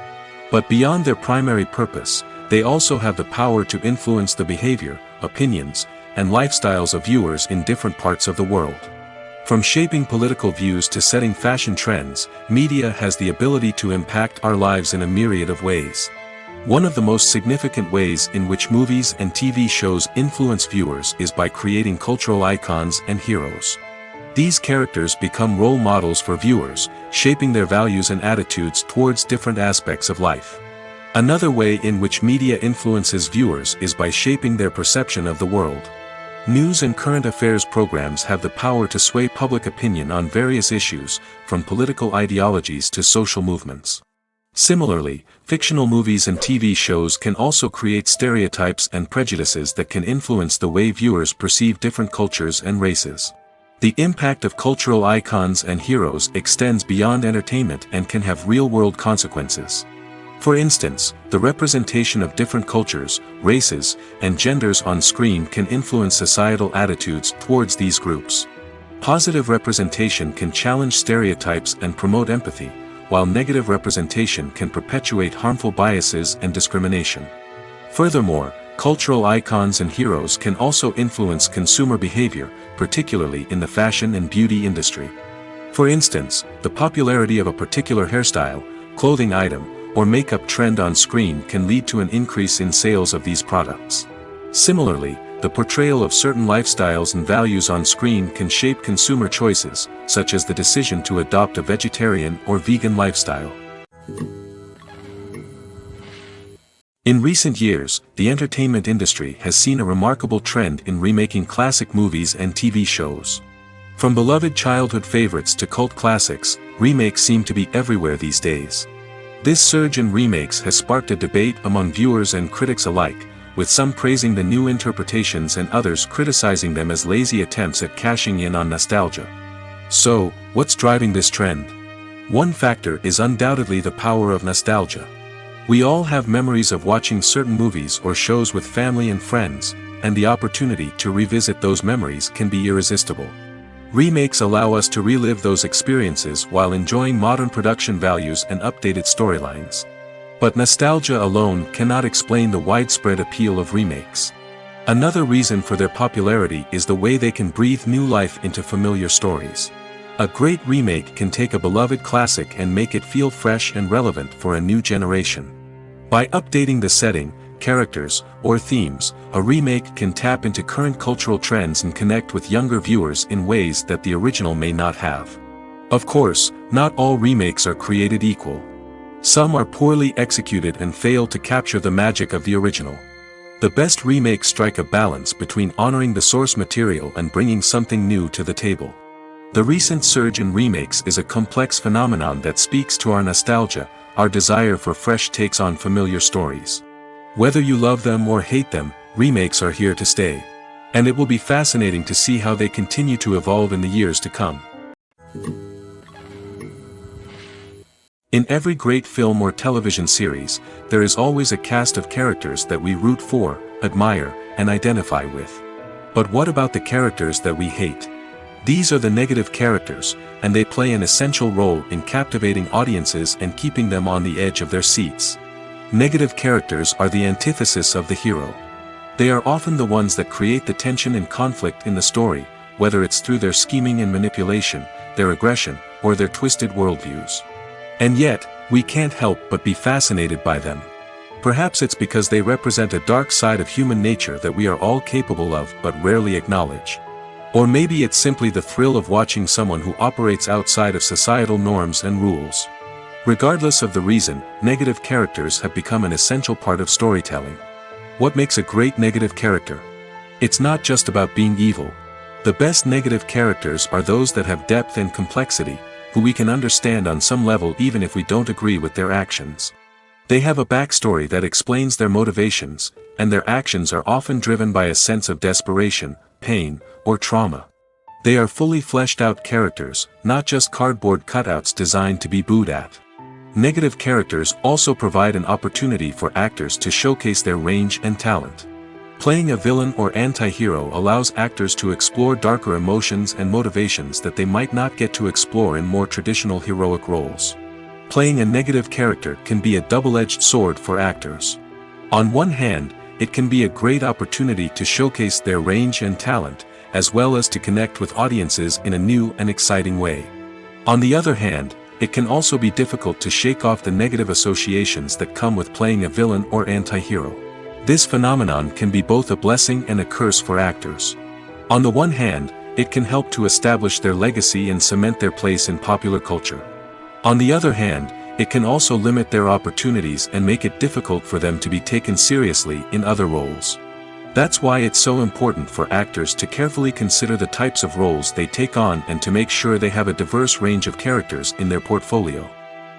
But beyond their primary purpose, they also have the power to influence the behavior, opinions, and lifestyles of viewers in different parts of the world. From shaping political views to setting fashion trends, media has the ability to impact our lives in a myriad of ways. One of the most significant ways in which movies and TV shows influence viewers is by creating cultural icons and heroes. These characters become role models for viewers, shaping their values and attitudes towards different aspects of life. Another way in which media influences viewers is by shaping their perception of the world. News and current affairs programs have the power to sway public opinion on various issues, from political ideologies to social movements. Similarly, fictional movies and TV shows can also create stereotypes and prejudices that can influence the way viewers perceive different cultures and races. The impact of cultural icons and heroes extends beyond entertainment and can have real-world consequences. For instance, the representation of different cultures, races, and genders on screen can influence societal attitudes towards these groups. Positive representation can challenge stereotypes and promote empathy, while negative representation can perpetuate harmful biases and discrimination. Furthermore, cultural icons and heroes can also influence consumer behavior, particularly in the fashion and beauty industry. For instance, the popularity of a particular hairstyle, clothing item, or makeup trend on screen can lead to an increase in sales of these products. Similarly, the portrayal of certain lifestyles and values on screen can shape consumer choices, such as the decision to adopt a vegetarian or vegan lifestyle. In recent years, the entertainment industry has seen a remarkable trend in remaking classic movies and TV shows. From beloved childhood favorites to cult classics, remakes seem to be everywhere these days. This surge in remakes has sparked a debate among viewers and critics alike, with some praising the new interpretations and others criticizing them as lazy attempts at cashing in on nostalgia. So, what's driving this trend? One factor is undoubtedly the power of nostalgia. We all have memories of watching certain movies or shows with family and friends, and the opportunity to revisit those memories can be irresistible. Remakes allow us to relive those experiences while enjoying modern production values and updated storylines. But nostalgia alone cannot explain the widespread appeal of remakes. Another reason for their popularity is the way they can breathe new life into familiar stories. A great remake can take a beloved classic and make it feel fresh and relevant for a new generation. By updating the setting, characters, or themes, a remake can tap into current cultural trends and connect with younger viewers in ways that the original may not have. Of course, not all remakes are created equal. Some are poorly executed and fail to capture the magic of the original. The best remakes strike a balance between honoring the source material and bringing something new to the table. The recent surge in remakes is a complex phenomenon that speaks to our nostalgia, our desire for fresh takes on familiar stories. Whether you love them or hate them, remakes are here to stay. And it will be fascinating to see how they continue to evolve in the years to come. In every great film or television series, there is always a cast of characters that we root for, admire, and identify with. But what about the characters that we hate? These are the negative characters, and they play an essential role in captivating audiences and keeping them on the edge of their seats. Negative characters are the antithesis of the hero. They are often the ones that create the tension and conflict in the story, whether it's through their scheming and manipulation, their aggression, or their twisted worldviews. And yet, we can't help but be fascinated by them. Perhaps it's because they represent a dark side of human nature that we are all capable of but rarely acknowledge. Or maybe it's simply the thrill of watching someone who operates outside of societal norms and rules. Regardless of the reason, negative characters have become an essential part of storytelling. What makes a great negative character? It's not just about being evil. The best negative characters are those that have depth and complexity, who we can understand on some level even if we don't agree with their actions. They have a backstory that explains their motivations, and their actions are often driven by a sense of desperation, pain, or trauma. They are fully fleshed out characters, not just cardboard cutouts designed to be booed at. Negative characters also provide an opportunity for actors to showcase their range and talent. Playing a villain or anti-hero allows actors to explore darker emotions and motivations that they might not get to explore in more traditional heroic roles. Playing a negative character can be a double-edged sword for actors. On one hand, it can be a great opportunity to showcase their range and talent, as well as to connect with audiences in a new and exciting way. On the other hand, it can also be difficult to shake off the negative associations that come with playing a villain or anti-hero. This phenomenon can be both a blessing and a curse for actors. On the one hand, it can help to establish their legacy and cement their place in popular culture. On the other hand, it can also limit their opportunities and make it difficult for them to be taken seriously in other roles. That's why it's so important for actors to carefully consider the types of roles they take on and to make sure they have a diverse range of characters in their portfolio.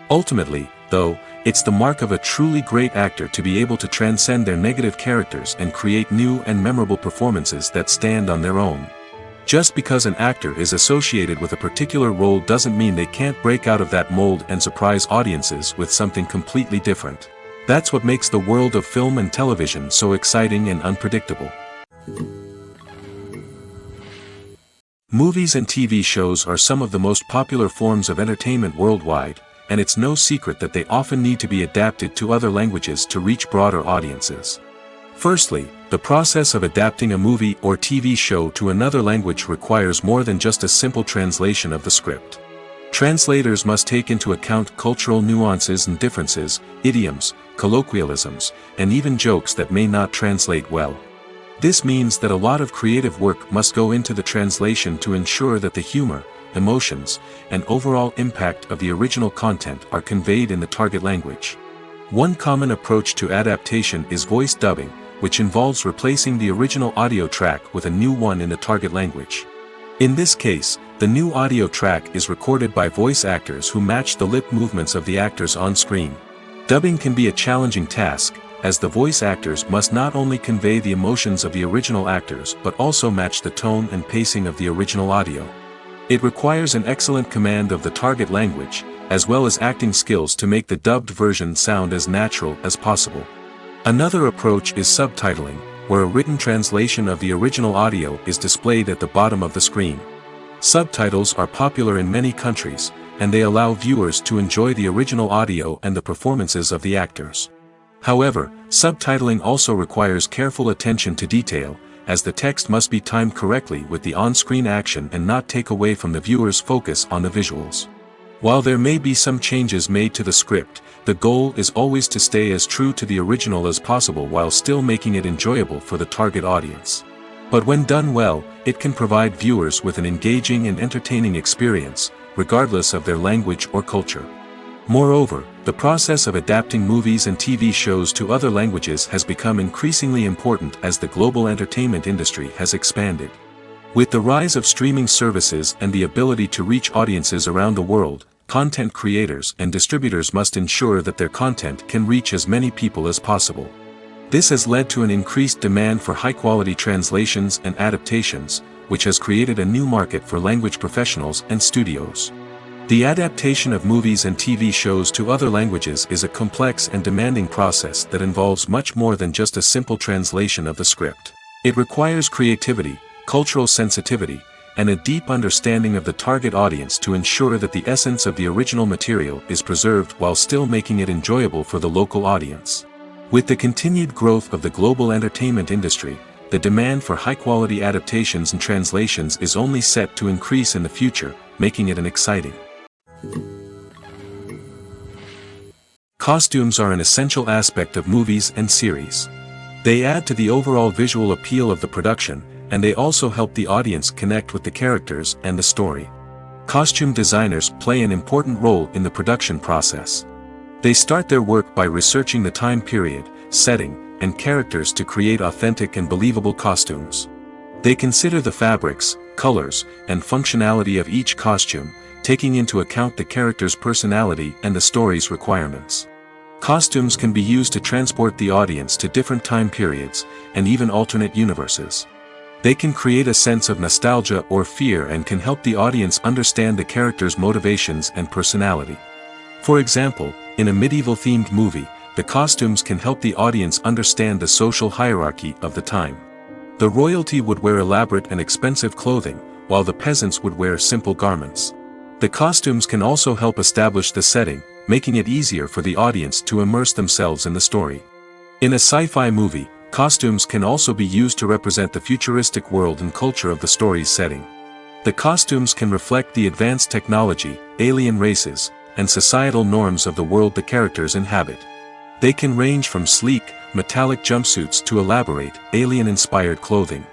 Ultimately, though, it's the mark of a truly great actor to be able to transcend their negative characters and create new and memorable performances that stand on their own. Just because an actor is associated with a particular role doesn't mean they can't break out of that mold and surprise audiences with something completely different. That's what makes the world of film and television so exciting and unpredictable. Movies and TV shows are some of the most popular forms of entertainment worldwide, and it's no secret that they often need to be adapted to other languages to reach broader audiences. Firstly, the process of adapting a movie or TV show to another language requires more than just a simple translation of the script. Translators must take into account cultural nuances and differences, idioms, colloquialisms, and even jokes that may not translate well. This means that a lot of creative work must go into the translation to ensure that the humor, emotions, and overall impact of the original content are conveyed in the target language. One common approach to adaptation is voice dubbing, which involves replacing the original audio track with a new one in the target language. In this case, the new audio track is recorded by voice actors who match the lip movements of the actors on screen. Dubbing can be a challenging task, as the voice actors must not only convey the emotions of the original actors but also match the tone and pacing of the original audio. It requires an excellent command of the target language, as well as acting skills to make the dubbed version sound as natural as possible. Another approach is subtitling, where a written translation of the original audio is displayed at the bottom of the screen. Subtitles are popular in many countries, and they allow viewers to enjoy the original audio and the performances of the actors. However, subtitling also requires careful attention to detail, as the text must be timed correctly with the on-screen action and not take away from the viewer's focus on the visuals. While there may be some changes made to the script, the goal is always to stay as true to the original as possible while still making it enjoyable for the target audience. But when done well, it can provide viewers with an engaging and entertaining experience, regardless of their language or culture. Moreover, the process of adapting movies and TV shows to other languages has become increasingly important as the global entertainment industry has expanded. With the rise of streaming services and the ability to reach audiences around the world, content creators and distributors must ensure that their content can reach as many people as possible. This has led to an increased demand for high-quality translations and adaptations, which has created a new market for language professionals and studios. The adaptation of movies and TV shows to other languages is a complex and demanding process that involves much more than just a simple translation of the script. It requires creativity, cultural sensitivity, and a deep understanding of the target audience to ensure that the essence of the original material is preserved while still making it enjoyable for the local audience. With the continued growth of the global entertainment industry, the demand for high-quality adaptations and translations is only set to increase in the future, making it an exciting. Costumes are an essential aspect of movies and series. They add to the overall visual appeal of the production, and they also help the audience connect with the characters and the story. Costume designers play an important role in the production process. They start their work by researching the time period, setting, and characters to create authentic and believable costumes. They consider the fabrics, colors, and functionality of each costume, taking into account the character's personality and the story's requirements. Costumes can be used to transport the audience to different time periods, and even alternate universes. They can create a sense of nostalgia or fear and can help the audience understand the character's motivations and personality. For example, in a medieval-themed movie, the costumes can help the audience understand the social hierarchy of the time. The royalty would wear elaborate and expensive clothing, while the peasants would wear simple garments. The costumes can also help establish the setting, making it easier for the audience to immerse themselves in the story. In a sci-fi movie, costumes can also be used to represent the futuristic world and culture of the story's setting. The costumes can reflect the advanced technology, alien races, and societal norms of the world the characters inhabit. They can range from sleek, metallic jumpsuits to elaborate, alien-inspired clothing.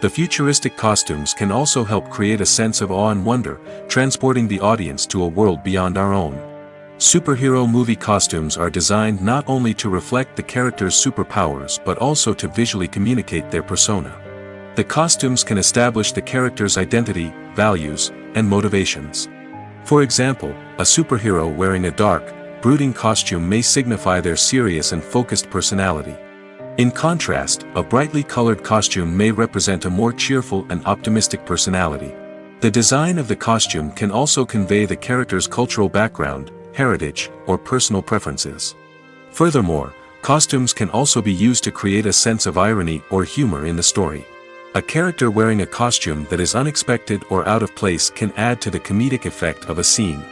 The futuristic costumes can also help create a sense of awe and wonder, transporting the audience to a world beyond our own. Superhero movie costumes are designed not only to reflect the character's superpowers but also to visually communicate their persona. The costumes can establish the character's identity, values, and motivations. For example, a superhero wearing a dark, brooding costume may signify their serious and focused personality. In contrast, a brightly colored costume may represent a more cheerful and optimistic personality. The design of the costume can also convey the character's cultural background, heritage, or personal preferences. Furthermore, costumes can also be used to create a sense of irony or humor in the story. A character wearing a costume that is unexpected or out of place can add to the comedic effect of a scene.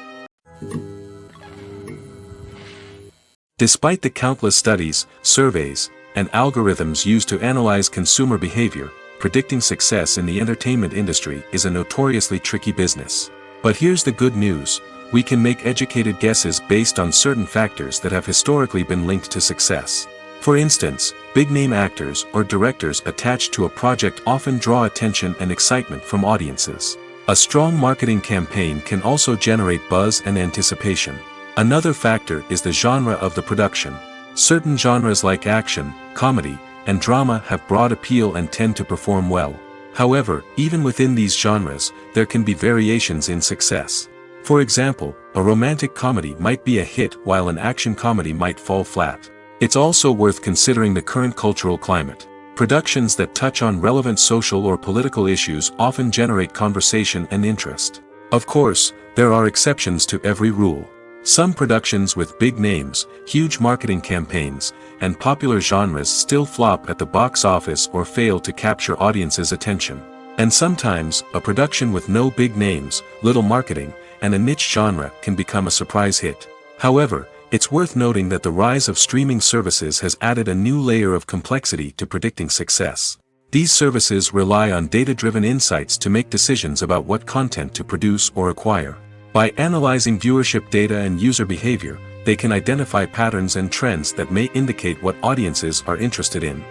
Despite the countless studies, surveys, and algorithms used to analyze consumer behavior, predicting success in the entertainment industry is a notoriously tricky business. But here's the good news: we can make educated guesses based on certain factors that have historically been linked to success. For instance, big-name actors or directors attached to a project often draw attention and excitement from audiences. A strong marketing campaign can also generate buzz and anticipation. Another factor is the genre of the production. Certain genres like action, comedy, and drama have broad appeal and tend to perform well. However, even within these genres, there can be variations in success. For example, a romantic comedy might be a hit while an action comedy might fall flat. It's also worth considering the current cultural climate. Productions that touch on relevant social or political issues often generate conversation and interest. Of course, there are exceptions to every rule. Some productions with big names, huge marketing campaigns, and popular genres still flop at the box office or fail to capture audiences' attention. And sometimes, a production with no big names, little marketing, and a niche genre can become a surprise hit. However, it's worth noting that the rise of streaming services has added a new layer of complexity to predicting success. These services rely on data-driven insights to make decisions about what content to produce or acquire. By analyzing viewership data and user behavior, they can identify patterns and trends that may indicate what audiences are interested in.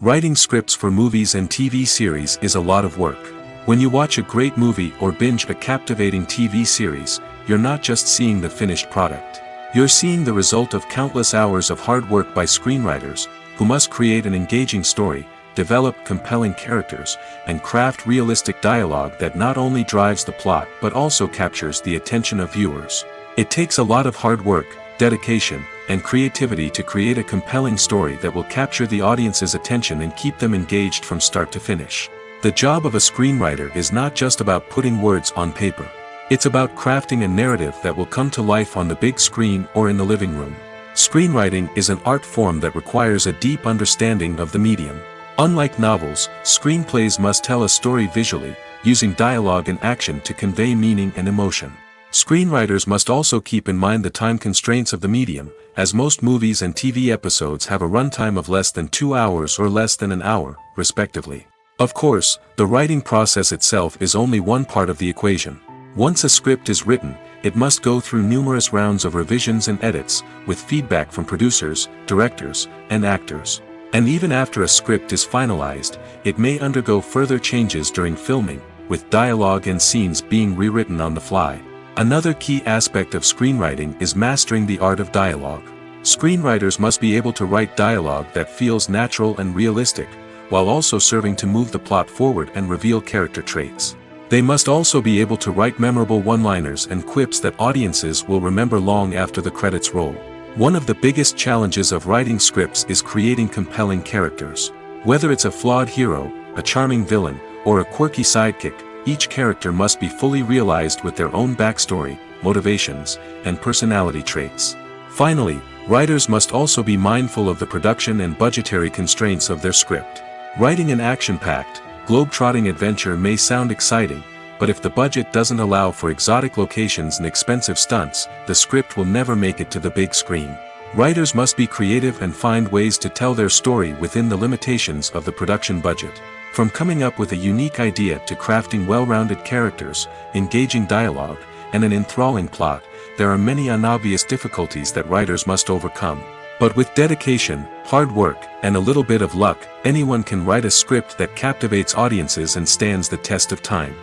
Writing scripts for movies and TV series is a lot of work. When you watch a great movie or binge a captivating TV series, you're not just seeing the finished product. You're seeing the result of countless hours of hard work by screenwriters, who must create an engaging story, develop compelling characters, and craft realistic dialogue that not only drives the plot but also captures the attention of viewers. It takes a lot of hard work, dedication, and creativity to create a compelling story that will capture the audience's attention and keep them engaged from start to finish. The job of a screenwriter is not just about putting words on paper. It's about crafting a narrative that will come to life on the big screen or in the living room. Screenwriting is an art form that requires a deep understanding of the medium. Unlike novels, screenplays must tell a story visually, using dialogue and action to convey meaning and emotion. Screenwriters must also keep in mind the time constraints of the medium, as most movies and TV episodes have a runtime of less than 2 hours or less than an hour, respectively. Of course, the writing process itself is only one part of the equation. Once a script is written, it must go through numerous rounds of revisions and edits, with feedback from producers, directors, and actors. And even after a script is finalized, it may undergo further changes during filming, with dialogue and scenes being rewritten on the fly. Another key aspect of screenwriting is mastering the art of dialogue. Screenwriters must be able to write dialogue that feels natural and realistic, while also serving to move the plot forward and reveal character traits. They must also be able to write memorable one-liners and quips that audiences will remember long after the credits roll. One of the biggest challenges of writing scripts is creating compelling characters. Whether it's a flawed hero, a charming villain, or a quirky sidekick, each character must be fully realized with their own backstory, motivations, and personality traits. Finally, writers must also be mindful of the production and budgetary constraints of their script. Writing an action-packed, globe-trotting adventure may sound exciting, but if the budget doesn't allow for exotic locations and expensive stunts, the script will never make it to the big screen. Writers must be creative and find ways to tell their story within the limitations of the production budget. From coming up with a unique idea to crafting well-rounded characters, engaging dialogue, and an enthralling plot, there are many unobvious difficulties that writers must overcome. But with dedication, hard work, and a little bit of luck, anyone can write a script that captivates audiences and stands the test of time.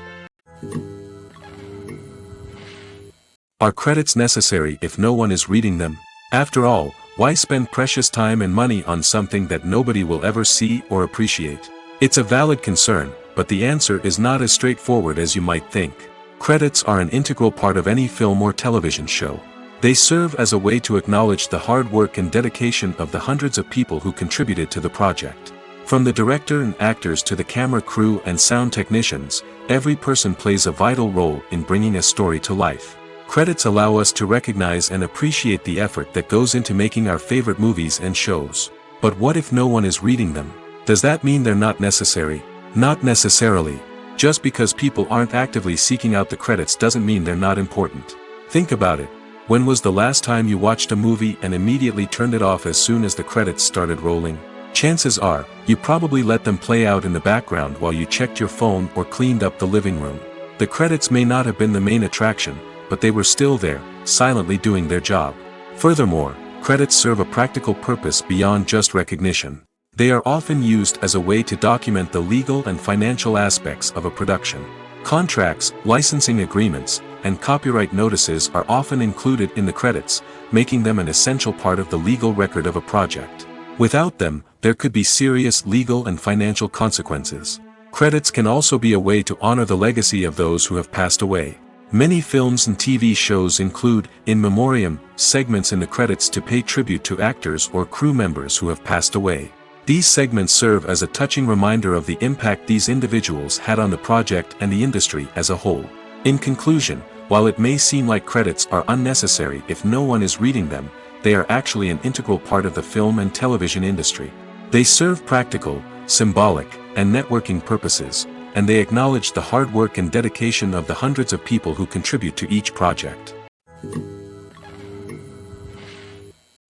Are credits necessary if no one is reading them? After all, why spend precious time and money on something that nobody will ever see or appreciate? It's a valid concern, but the answer is not as straightforward as you might think. Credits are an integral part of any film or television show. They serve as a way to acknowledge the hard work and dedication of the hundreds of people who contributed to the project. From the director and actors to the camera crew and sound technicians, every person plays a vital role in bringing a story to life. Credits allow us to recognize and appreciate the effort that goes into making our favorite movies and shows. But what if no one is reading them? Does that mean they're not necessary? Not necessarily. Just because people aren't actively seeking out the credits doesn't mean they're not important. Think about it. When was the last time you watched a movie and immediately turned it off as soon as the credits started rolling? Chances are, you probably let them play out in the background while you checked your phone or cleaned up the living room. The credits may not have been the main attraction, but they were still there, silently doing their job. Furthermore, credits serve a practical purpose beyond just recognition. They are often used as a way to document the legal and financial aspects of a production. Contracts, licensing agreements, and copyright notices are often included in the credits, making them an essential part of the legal record of a project. Without them, there could be serious legal and financial consequences. Credits can also be a way to honor the legacy of those who have passed away. Many films and TV shows include, in memoriam, segments in the credits to pay tribute to actors or crew members who have passed away. These segments serve as a touching reminder of the impact these individuals had on the project and the industry as a whole. In conclusion, while it may seem like credits are unnecessary if no one is reading them, they are actually an integral part of the film and television industry. They serve practical, symbolic, and networking purposes, and they acknowledge the hard work and dedication of the hundreds of people who contribute to each project.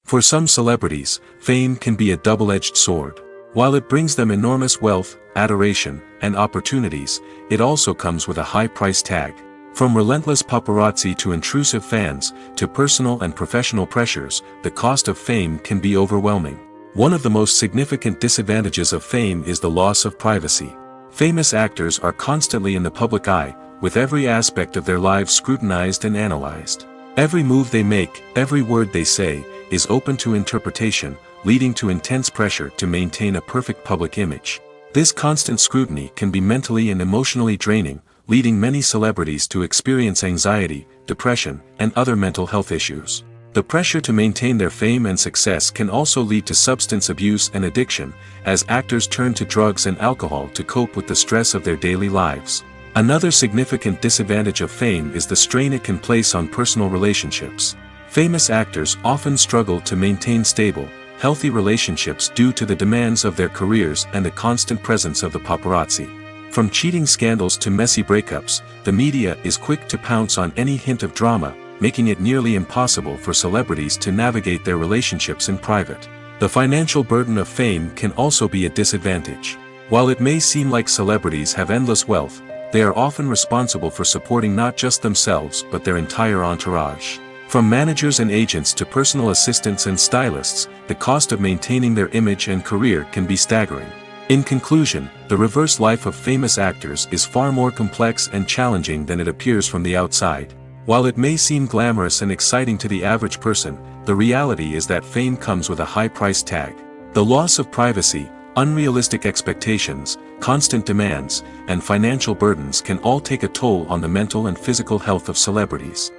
For some celebrities, fame can be a double-edged sword. While it brings them enormous wealth, adoration, and opportunities, it also comes with a high price tag. From relentless paparazzi to intrusive fans, to personal and professional pressures, the cost of fame can be overwhelming. One of the most significant disadvantages of fame is the loss of privacy. Famous actors are constantly in the public eye, with every aspect of their lives scrutinized and analyzed. Every move they make, every word they say, is open to interpretation, leading to intense pressure to maintain a perfect public image. This constant scrutiny can be mentally and emotionally draining, leading many celebrities to experience anxiety, depression, and other mental health issues. The pressure to maintain their fame and success can also lead to substance abuse and addiction, as actors turn to drugs and alcohol to cope with the stress of their daily lives. Another significant disadvantage of fame is the strain it can place on personal relationships. Famous actors often struggle to maintain stable, healthy relationships due to the demands of their careers and the constant presence of the paparazzi. From cheating scandals to messy breakups, the media is quick to pounce on any hint of drama, making it nearly impossible for celebrities to navigate their relationships in private. The financial burden of fame can also be a disadvantage. While it may seem like celebrities have endless wealth, they are often responsible for supporting not just themselves but their entire entourage. From managers and agents to personal assistants and stylists, the cost of maintaining their image and career can be staggering. In conclusion, the reverse life of famous actors is far more complex and challenging than it appears from the outside. While it may seem glamorous and exciting to the average person, the reality is that fame comes with a high price tag. The loss of privacy, unrealistic expectations, constant demands, and financial burdens can all take a toll on the mental and physical health of celebrities.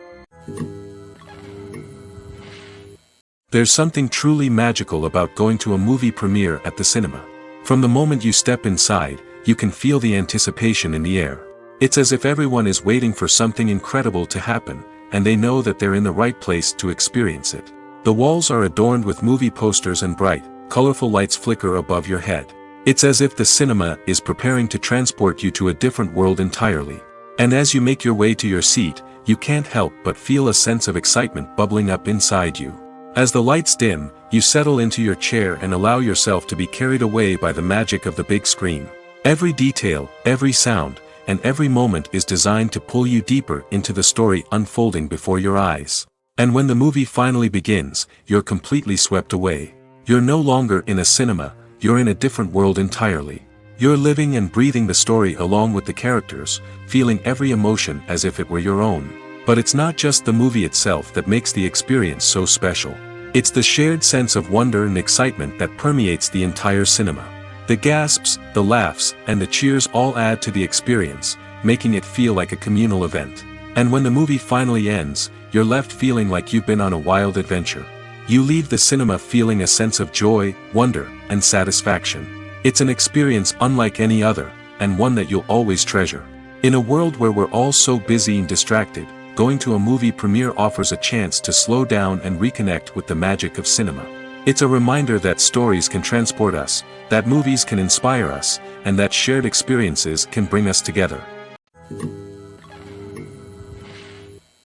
There's something truly magical about going to a movie premiere at the cinema. From the moment you step inside, you can feel the anticipation in the air. It's as if everyone is waiting for something incredible to happen, and they know that they're in the right place to experience it. The walls are adorned with movie posters and bright, colorful lights flicker above your head. It's as if the cinema is preparing to transport you to a different world entirely. And as you make your way to your seat, you can't help but feel a sense of excitement bubbling up inside you. As the lights dim, you settle into your chair and allow yourself to be carried away by the magic of the big screen. Every detail, every sound, and every moment is designed to pull you deeper into the story unfolding before your eyes. And when the movie finally begins, you're completely swept away. You're no longer in a cinema, you're in a different world entirely. You're living and breathing the story along with the characters, feeling every emotion as if it were your own. But it's not just the movie itself that makes the experience so special. It's the shared sense of wonder and excitement that permeates the entire cinema. The gasps, the laughs, and the cheers all add to the experience, making it feel like a communal event. And when the movie finally ends, you're left feeling like you've been on a wild adventure. You leave the cinema feeling a sense of joy, wonder, and satisfaction. It's an experience unlike any other, and one that you'll always treasure. In a world where we're all so busy and distracted, going to a movie premiere offers a chance to slow down and reconnect with the magic of cinema. It's a reminder that stories can transport us, that movies can inspire us, and that shared experiences can bring us together.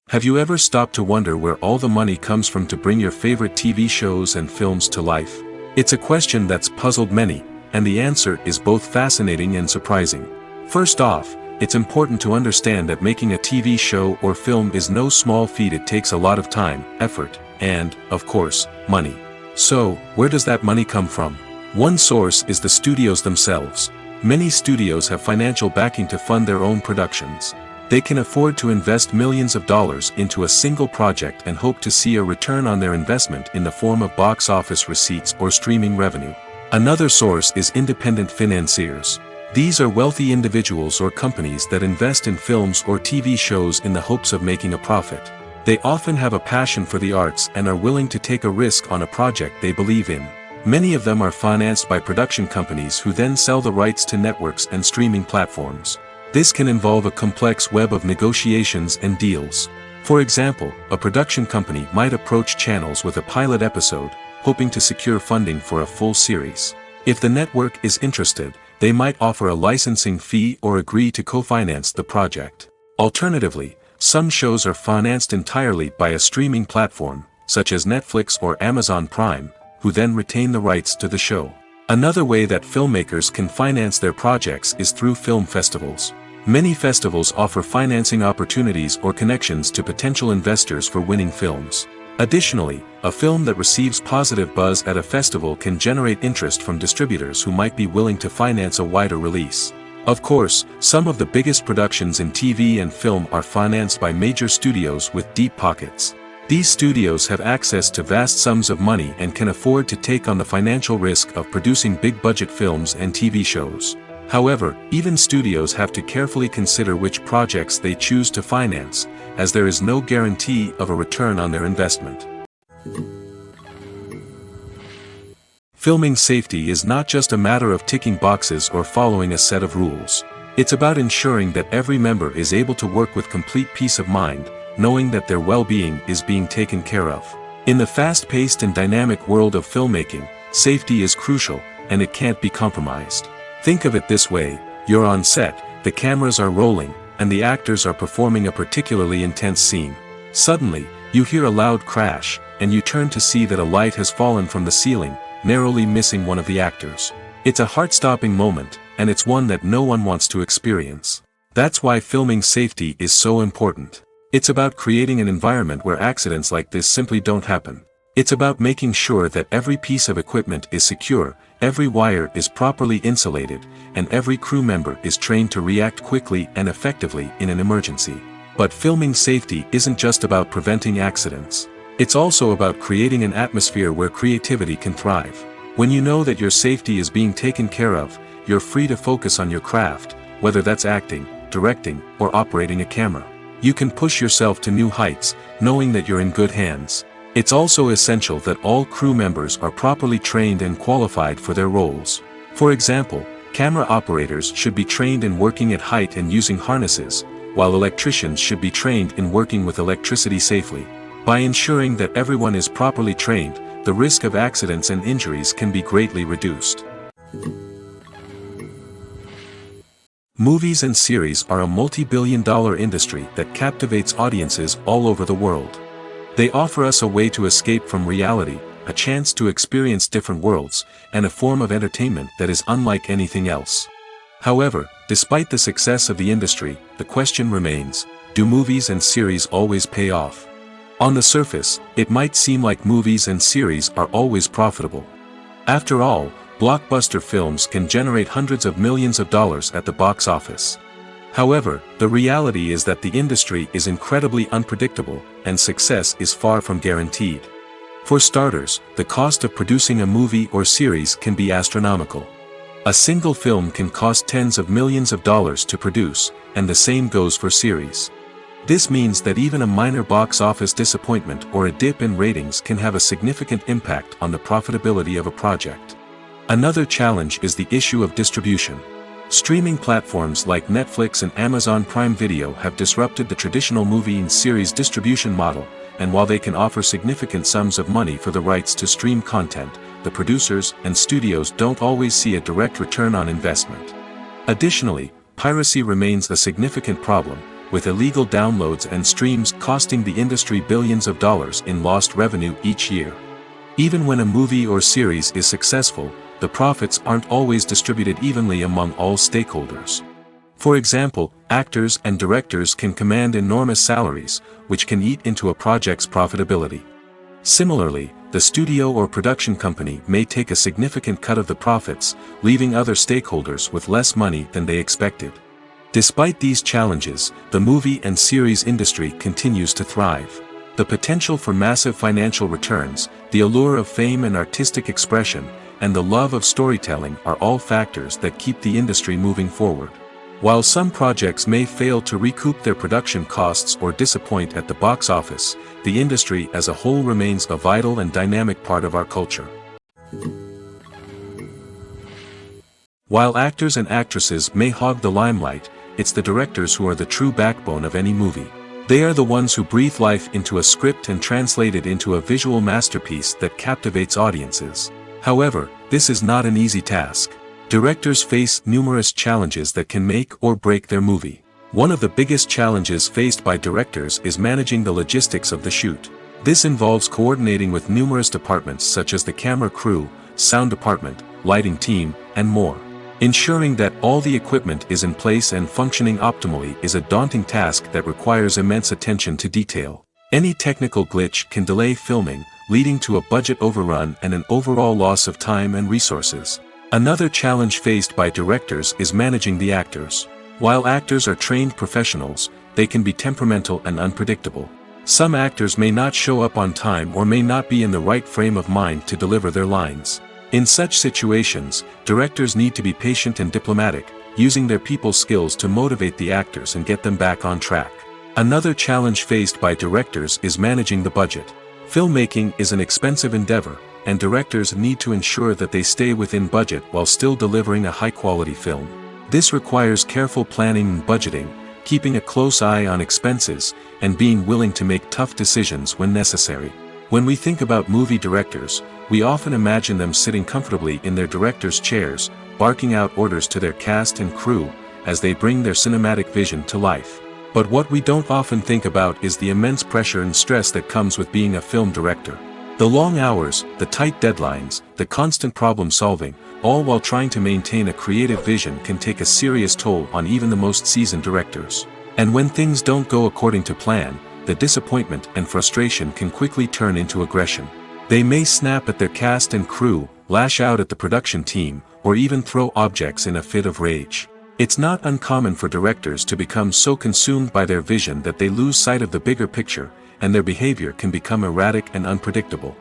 Have you ever stopped to wonder where all the money comes from to bring your favorite TV shows and films to life? It's a question that's puzzled many, and the answer is both fascinating and surprising. First off, it's important to understand that making a TV show or film is no small feat. It takes a lot of time, effort, and, of course, money. So, where does that money come from? One source is the studios themselves. Many studios have financial backing to fund their own productions. They can afford to invest millions of dollars into a single project and hope to see a return on their investment in the form of box office receipts or streaming revenue. Another source is independent financiers. These are wealthy individuals or companies that invest in films or TV shows in the hopes of making a profit. They often have a passion for the arts and are willing to take a risk on a project they believe in. Many of them are financed by production companies who then sell the rights to networks and streaming platforms. This can involve a complex web of negotiations and deals. For example, a production company might approach channels with a pilot episode, hoping to secure funding for a full series. If the network is interested, they might offer a licensing fee or agree to co-finance the project. Alternatively, some shows are financed entirely by a streaming platform, such as Netflix or Amazon Prime, who then retain the rights to the show. Another way that filmmakers can finance their projects is through film festivals. Many festivals offer financing opportunities or connections to potential investors for winning films. Additionally, a film that receives positive buzz at a festival can generate interest from distributors who might be willing to finance a wider release. Of course, some of the biggest productions in TV and film are financed by major studios with deep pockets. These studios have access to vast sums of money and can afford to take on the financial risk of producing big-budget films and TV shows. However, even studios have to carefully consider which projects they choose to finance, as there is no guarantee of a return on their investment. Filming safety is not just a matter of ticking boxes or following a set of rules. It's about ensuring that every member is able to work with complete peace of mind, knowing that their well-being is being taken care of. In the fast-paced and dynamic world of filmmaking, safety is crucial, and it can't be compromised. Think of it this way: you're on set, the cameras are rolling, and the actors are performing a particularly intense scene. Suddenly, you hear a loud crash, and you turn to see that a light has fallen from the ceiling, narrowly missing one of the actors. It's a heart-stopping moment, and it's one that no one wants to experience. That's why filming safety is so important. It's about creating an environment where accidents like this simply don't happen. It's about making sure that every piece of equipment is secure, every wire is properly insulated, and every crew member is trained to react quickly and effectively in an emergency. But filming safety isn't just about preventing accidents. It's also about creating an atmosphere where creativity can thrive. When you know that your safety is being taken care of, you're free to focus on your craft, whether that's acting, directing, or operating a camera. You can push yourself to new heights, knowing that you're in good hands. It's also essential that all crew members are properly trained and qualified for their roles. For example, camera operators should be trained in working at height and using harnesses, while electricians should be trained in working with electricity safely. By ensuring that everyone is properly trained, the risk of accidents and injuries can be greatly reduced. Movies and series are a multi-billion-dollar industry that captivates audiences all over the world. They offer us a way to escape from reality, a chance to experience different worlds, and a form of entertainment that is unlike anything else. However, despite the success of the industry, the question remains, do movies and series always pay off? On the surface, it might seem like movies and series are always profitable. After all, blockbuster films can generate hundreds of millions of dollars at the box office. However, the reality is that the industry is incredibly unpredictable, and success is far from guaranteed. For starters, the cost of producing a movie or series can be astronomical. A single film can cost tens of millions of dollars to produce, and the same goes for series. This means that even a minor box office disappointment or a dip in ratings can have a significant impact on the profitability of a project. Another challenge is the issue of distribution. Streaming platforms like Netflix and Amazon Prime Video have disrupted the traditional movie and series distribution model, and while they can offer significant sums of money for the rights to stream content, the producers and studios don't always see a direct return on investment. Additionally, piracy remains a significant problem, with illegal downloads and streams costing the industry billions of dollars in lost revenue each year. Even when a movie or series is successful, the profits aren't always distributed evenly among all stakeholders. For example, actors and directors can command enormous salaries, which can eat into a project's profitability. Similarly, the studio or production company may take a significant cut of the profits, leaving other stakeholders with less money than they expected. Despite these challenges, the movie and series industry continues to thrive. The potential for massive financial returns, the allure of fame and artistic expression, and the love of storytelling are all factors that keep the industry moving forward. While some projects may fail to recoup their production costs or disappoint at the box office, the industry as a whole remains a vital and dynamic part of our culture. While actors and actresses may hog the limelight, it's the directors who are the true backbone of any movie. They are the ones who breathe life into a script and translate it into a visual masterpiece that captivates audiences. However, this is not an easy task. Directors face numerous challenges that can make or break their movie. One of the biggest challenges faced by directors is managing the logistics of the shoot. This involves coordinating with numerous departments such as the camera crew, sound department, lighting team, and more. Ensuring that all the equipment is in place and functioning optimally is a daunting task that requires immense attention to detail. Any technical glitch can delay filming, leading to a budget overrun and an overall loss of time and resources. Another challenge faced by directors is managing the actors. While actors are trained professionals, they can be temperamental and unpredictable. Some actors may not show up on time or may not be in the right frame of mind to deliver their lines. In such situations, directors need to be patient and diplomatic, using their people skills to motivate the actors and get them back on track. Another challenge faced by directors is managing the budget. Filmmaking is an expensive endeavor, and directors need to ensure that they stay within budget while still delivering a high-quality film. This requires careful planning and budgeting, keeping a close eye on expenses, and being willing to make tough decisions when necessary. When we think about movie directors, we often imagine them sitting comfortably in their director's chairs, barking out orders to their cast and crew, as they bring their cinematic vision to life. But what we don't often think about is the immense pressure and stress that comes with being a film director. The long hours, the tight deadlines, the constant problem solving, all while trying to maintain a creative vision can take a serious toll on even the most seasoned directors. And when things don't go according to plan, the disappointment and frustration can quickly turn into aggression. They may snap at their cast and crew, lash out at the production team, or even throw objects in a fit of rage. It's not uncommon for directors to become so consumed by their vision that they lose sight of the bigger picture, and their behavior can become erratic and unpredictable.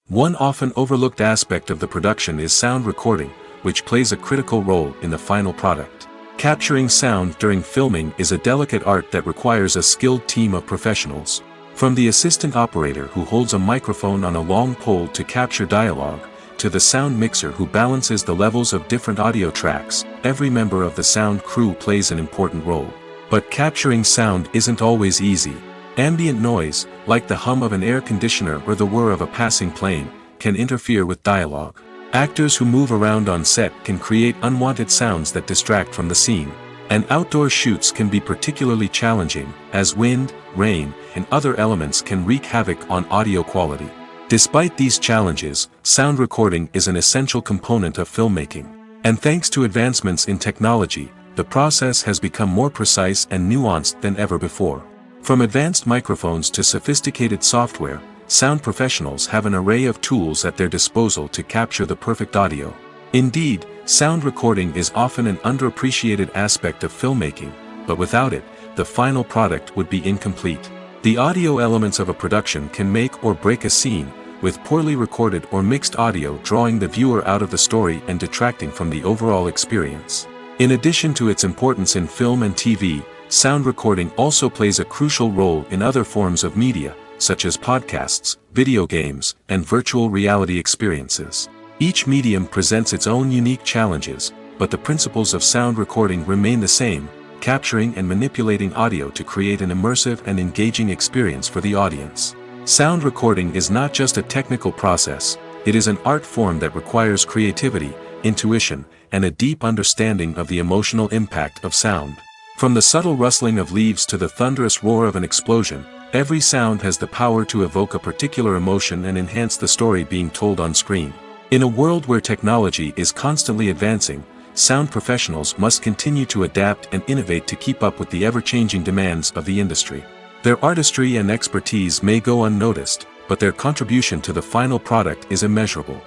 One often overlooked aspect of the production is sound recording, which plays a critical role in the final product. Capturing sound during filming is a delicate art that requires a skilled team of professionals. From the assistant operator who holds a microphone on a long pole to capture dialogue, to the sound mixer who balances the levels of different audio tracks, every member of the sound crew plays an important role. But capturing sound isn't always easy. Ambient noise, like the hum of an air conditioner or the whir of a passing plane, can interfere with dialogue. Actors who move around on set can create unwanted sounds that distract from the scene. And outdoor shoots can be particularly challenging, as wind, rain, and other elements can wreak havoc on audio quality. Despite these challenges, sound recording is an essential component of filmmaking. And thanks to advancements in technology, the process has become more precise and nuanced than ever before. From advanced microphones to sophisticated software, sound professionals have an array of tools at their disposal to capture the perfect audio. Indeed, sound recording is often an underappreciated aspect of filmmaking, but without it, the final product would be incomplete. The audio elements of a production can make or break a scene, with poorly recorded or mixed audio drawing the viewer out of the story and detracting from the overall experience. In addition to its importance in film and TV, sound recording also plays a crucial role in other forms of media, such as podcasts, video games, and virtual reality experiences. Each medium presents its own unique challenges, but the principles of sound recording remain the same: capturing and manipulating audio to create an immersive and engaging experience for the audience. Sound recording is not just a technical process, it is an art form that requires creativity, intuition, and a deep understanding of the emotional impact of sound. From the subtle rustling of leaves to the thunderous roar of an explosion, every sound has the power to evoke a particular emotion and enhance the story being told on screen. In a world where technology is constantly advancing, sound professionals must continue to adapt and innovate to keep up with the ever-changing demands of the industry. Their artistry and expertise may go unnoticed, but their contribution to the final product is immeasurable.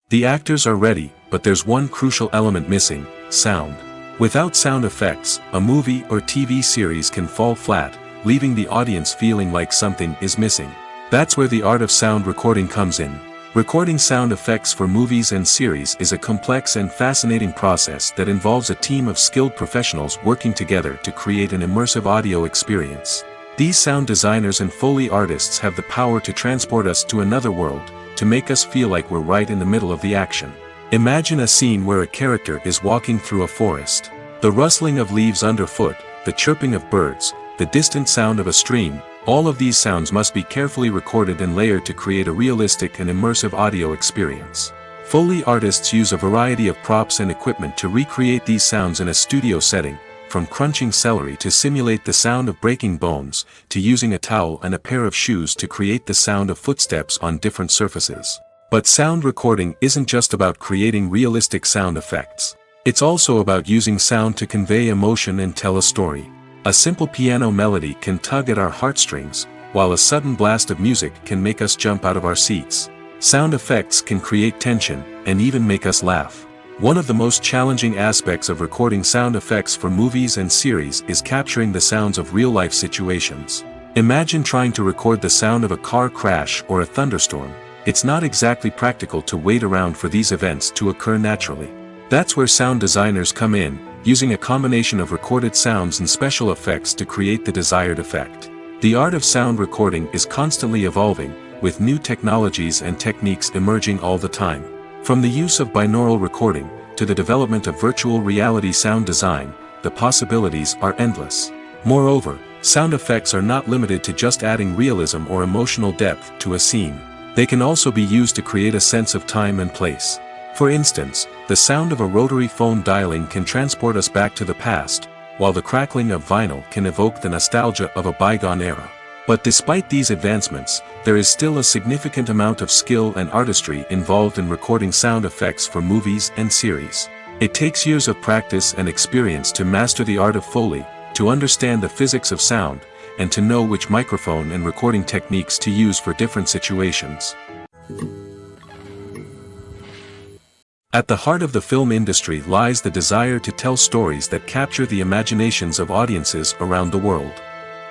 The actors are ready, but there's one crucial element missing: sound. Without sound effects, a movie or TV series can fall flat, leaving the audience feeling like something is missing. That's where the art of sound recording comes in. Recording sound effects for movies and series is a complex and fascinating process that involves a team of skilled professionals working together to create an immersive audio experience. These sound designers and Foley artists have the power to transport us to another world, to make us feel like we're right in the middle of the action. Imagine a scene where a character is walking through a forest. The rustling of leaves underfoot, the chirping of birds, the distant sound of a stream, all of these sounds must be carefully recorded and layered to create a realistic and immersive audio experience. Foley artists use a variety of props and equipment to recreate these sounds in a studio setting, from crunching celery to simulate the sound of breaking bones, to using a towel and a pair of shoes to create the sound of footsteps on different surfaces. But sound recording isn't just about creating realistic sound effects. It's also about using sound to convey emotion and tell a story. A simple piano melody can tug at our heartstrings, while a sudden blast of music can make us jump out of our seats. Sound effects can create tension, and even make us laugh. One of the most challenging aspects of recording sound effects for movies and series is capturing the sounds of real-life situations. Imagine trying to record the sound of a car crash or a thunderstorm. It's not exactly practical to wait around for these events to occur naturally. That's where sound designers come in, using a combination of recorded sounds and special effects to create the desired effect. The art of sound recording is constantly evolving, with new technologies and techniques emerging all the time. From the use of binaural recording, to the development of virtual reality sound design, the possibilities are endless. Moreover, sound effects are not limited to just adding realism or emotional depth to a scene. They can also be used to create a sense of time and place. For instance, the sound of a rotary phone dialing can transport us back to the past, while the crackling of vinyl can evoke the nostalgia of a bygone era. But despite these advancements, there is still a significant amount of skill and artistry involved in recording sound effects for movies and series. It takes years of practice and experience to master the art of Foley, to understand the physics of sound, and to know which microphone and recording techniques to use for different situations. At the heart of the film industry lies the desire to tell stories that capture the imaginations of audiences around the world.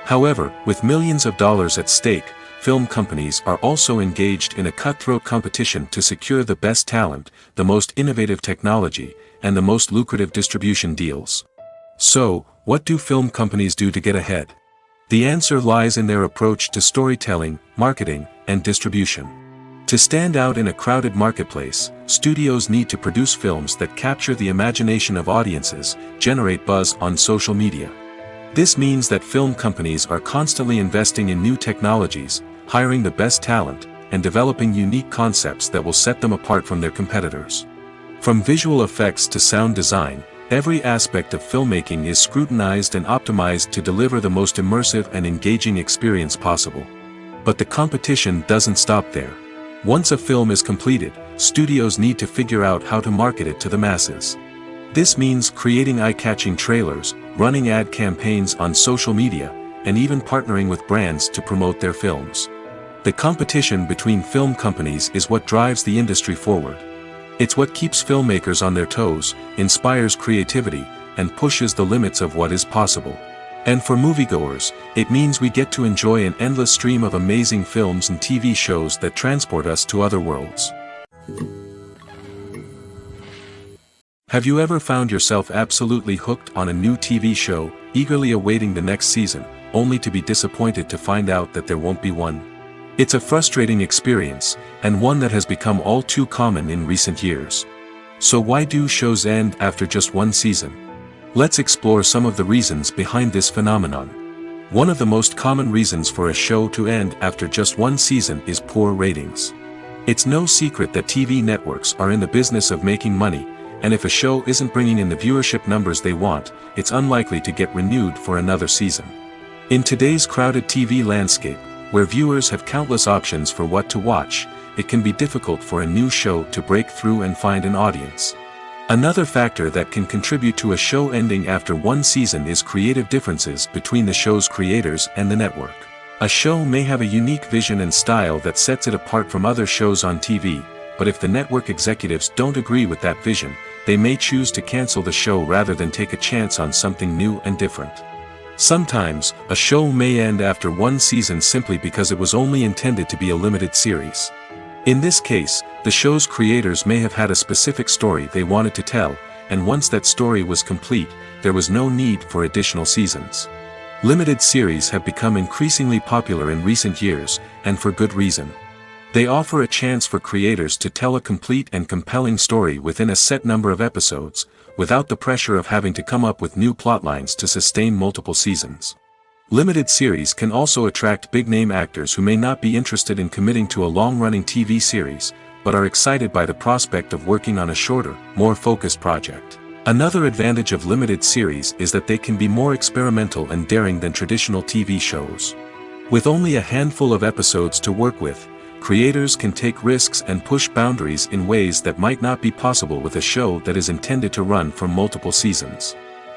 However, with millions of dollars at stake, film companies are also engaged in a cutthroat competition to secure the best talent, the most innovative technology, and the most lucrative distribution deals. So, what do film companies do to get ahead? The answer lies in their approach to storytelling, marketing, and distribution. To stand out in a crowded marketplace, studios need to produce films that capture the imagination of audiences, generate buzz on social media. This means that film companies are constantly investing in new technologies, hiring the best talent, and developing unique concepts that will set them apart from their competitors. From visual effects to sound design, Every aspect of filmmaking is scrutinized and optimized to deliver the most immersive and engaging experience possible. But the competition doesn't stop there. Once a film is completed, studios need to figure out how to market it to the masses. This means creating eye-catching trailers, running ad campaigns on social media, and even partnering with brands to promote their films. The competition between film companies is what drives the industry forward. It's what keeps filmmakers on their toes, inspires creativity, and pushes the limits of what is possible. And for moviegoers, it means we get to enjoy an endless stream of amazing films and TV shows that transport us to other worlds. Have you ever found yourself absolutely hooked on a new TV show, eagerly awaiting the next season, only to be disappointed to find out that there won't be one? It's a frustrating experience, and one that has become all too common in recent years. So why do shows end after just one season? Let's explore some of the reasons behind this phenomenon. One of the most common reasons for a show to end after just one season is poor ratings. It's no secret that TV networks are in the business of making money, and if a show isn't bringing in the viewership numbers they want, it's unlikely to get renewed for another season. In today's crowded TV landscape, where viewers have countless options for what to watch, it can be difficult for a new show to break through and find an audience. Another factor that can contribute to a show ending after one season is creative differences between the show's creators and the network. A show may have a unique vision and style that sets it apart from other shows on TV, but if the network executives don't agree with that vision, they may choose to cancel the show rather than take a chance on something new and different. Sometimes, a show may end after one season simply because it was only intended to be a limited series. In this case, the show's creators may have had a specific story they wanted to tell, and once that story was complete, there was no need for additional seasons. Limited series have become increasingly popular in recent years, and for good reason. They offer a chance for creators to tell a complete and compelling story within a set number of episodes, without the pressure of having to come up with new plotlines to sustain multiple seasons. Limited series can also attract big-name actors who may not be interested in committing to a long-running TV series, but are excited by the prospect of working on a shorter, more focused project. Another advantage of limited series is that they can be more experimental and daring than traditional TV shows. With only a handful of episodes to work with, creators can take risks and push boundaries in ways that might not be possible with a show that is intended to run for multiple seasons.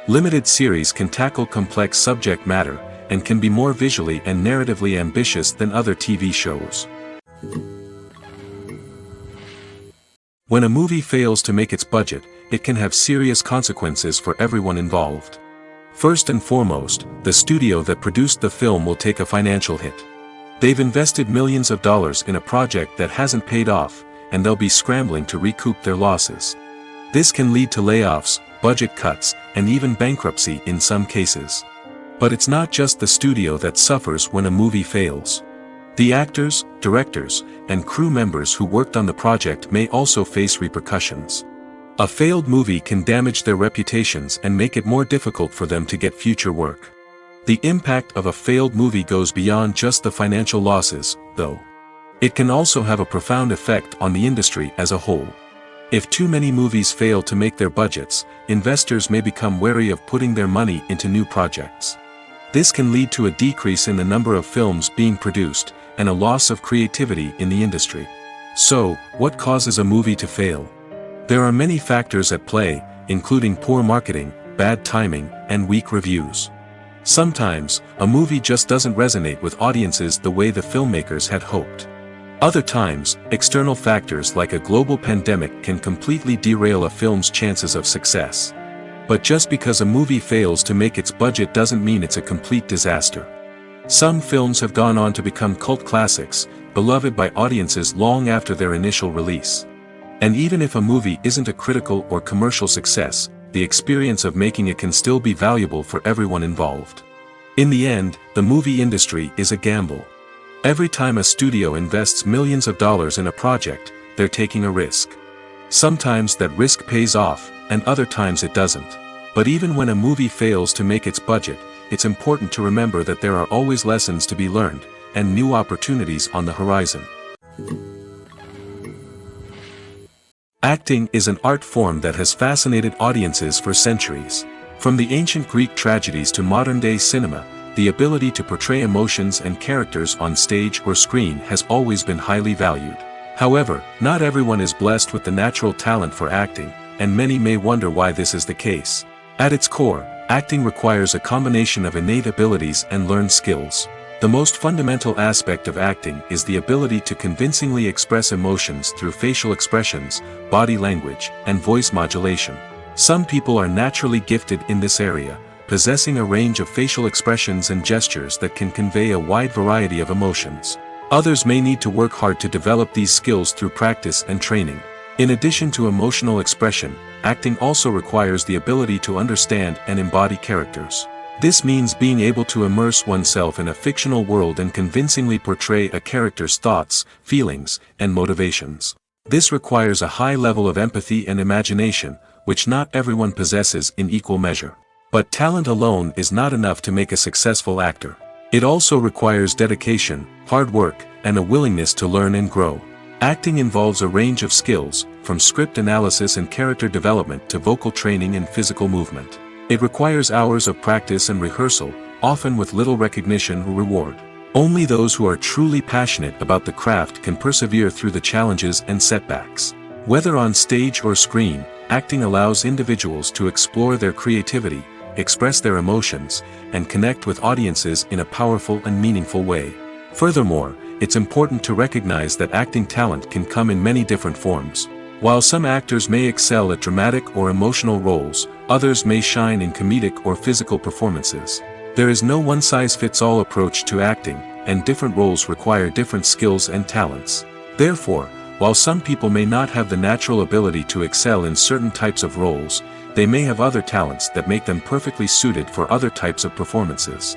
Limited series can tackle complex subject matter, and can be more visually and narratively ambitious than other TV shows. When a movie fails to make its budget, it can have serious consequences for everyone involved. First and foremost, the studio that produced the film will take a financial hit. They've invested millions of dollars in a project that hasn't paid off, and they'll be scrambling to recoup their losses. This can lead to layoffs, budget cuts, and even bankruptcy in some cases. But it's not just the studio that suffers when a movie fails. The actors, directors, and crew members who worked on the project may also face repercussions. A failed movie can damage their reputations and make it more difficult for them to get future work. The impact of a failed movie goes beyond just the financial losses, though. It can also have a profound effect on the industry as a whole. If too many movies fail to make their budgets, investors may become wary of putting their money into new projects. This can lead to a decrease in the number of films being produced, and a loss of creativity in the industry. So, what causes a movie to fail? There are many factors at play, including poor marketing, bad timing, and weak reviews. Sometimes, a movie just doesn't resonate with audiences the way the filmmakers had hoped. Other times, external factors like a global pandemic can completely derail a film's chances of success. But just because a movie fails to make its budget doesn't mean it's a complete disaster. Some films have gone on to become cult classics, beloved by audiences long after their initial release. And even if a movie isn't a critical or commercial success, the experience of making it can still be valuable for everyone involved. In the end, the movie industry is a gamble. Every time a studio invests millions of dollars in a project, they're taking a risk. Sometimes that risk pays off, and other times it doesn't. But even when a movie fails to make its budget, it's important to remember that there are always lessons to be learned, and new opportunities on the horizon. Acting is an art form that has fascinated audiences for centuries. From the ancient Greek tragedies to modern-day cinema, the ability to portray emotions and characters on stage or screen has always been highly valued. However, not everyone is blessed with the natural talent for acting, and many may wonder why this is the case. At its core, acting requires a combination of innate abilities and learned skills. The most fundamental aspect of acting is the ability to convincingly express emotions through facial expressions, body language, and voice modulation. Some people are naturally gifted in this area, possessing a range of facial expressions and gestures that can convey a wide variety of emotions. Others may need to work hard to develop these skills through practice and training. In addition to emotional expression, acting also requires the ability to understand and embody characters. This means being able to immerse oneself in a fictional world and convincingly portray a character's thoughts, feelings, and motivations. This requires a high level of empathy and imagination, which not everyone possesses in equal measure. But talent alone is not enough to make a successful actor. It also requires dedication, hard work, and a willingness to learn and grow. Acting involves a range of skills, from script analysis and character development to vocal training and physical movement. It requires hours of practice and rehearsal, often with little recognition or reward. Only those who are truly passionate about the craft can persevere through the challenges and setbacks. Whether on stage or screen, acting allows individuals to explore their creativity, express their emotions, and connect with audiences in a powerful and meaningful way. Furthermore, it's important to recognize that acting talent can come in many different forms. While some actors may excel at dramatic or emotional roles, others may shine in comedic or physical performances. There is no one-size-fits-all approach to acting, and different roles require different skills and talents. Therefore, while some people may not have the natural ability to excel in certain types of roles, they may have other talents that make them perfectly suited for other types of performances.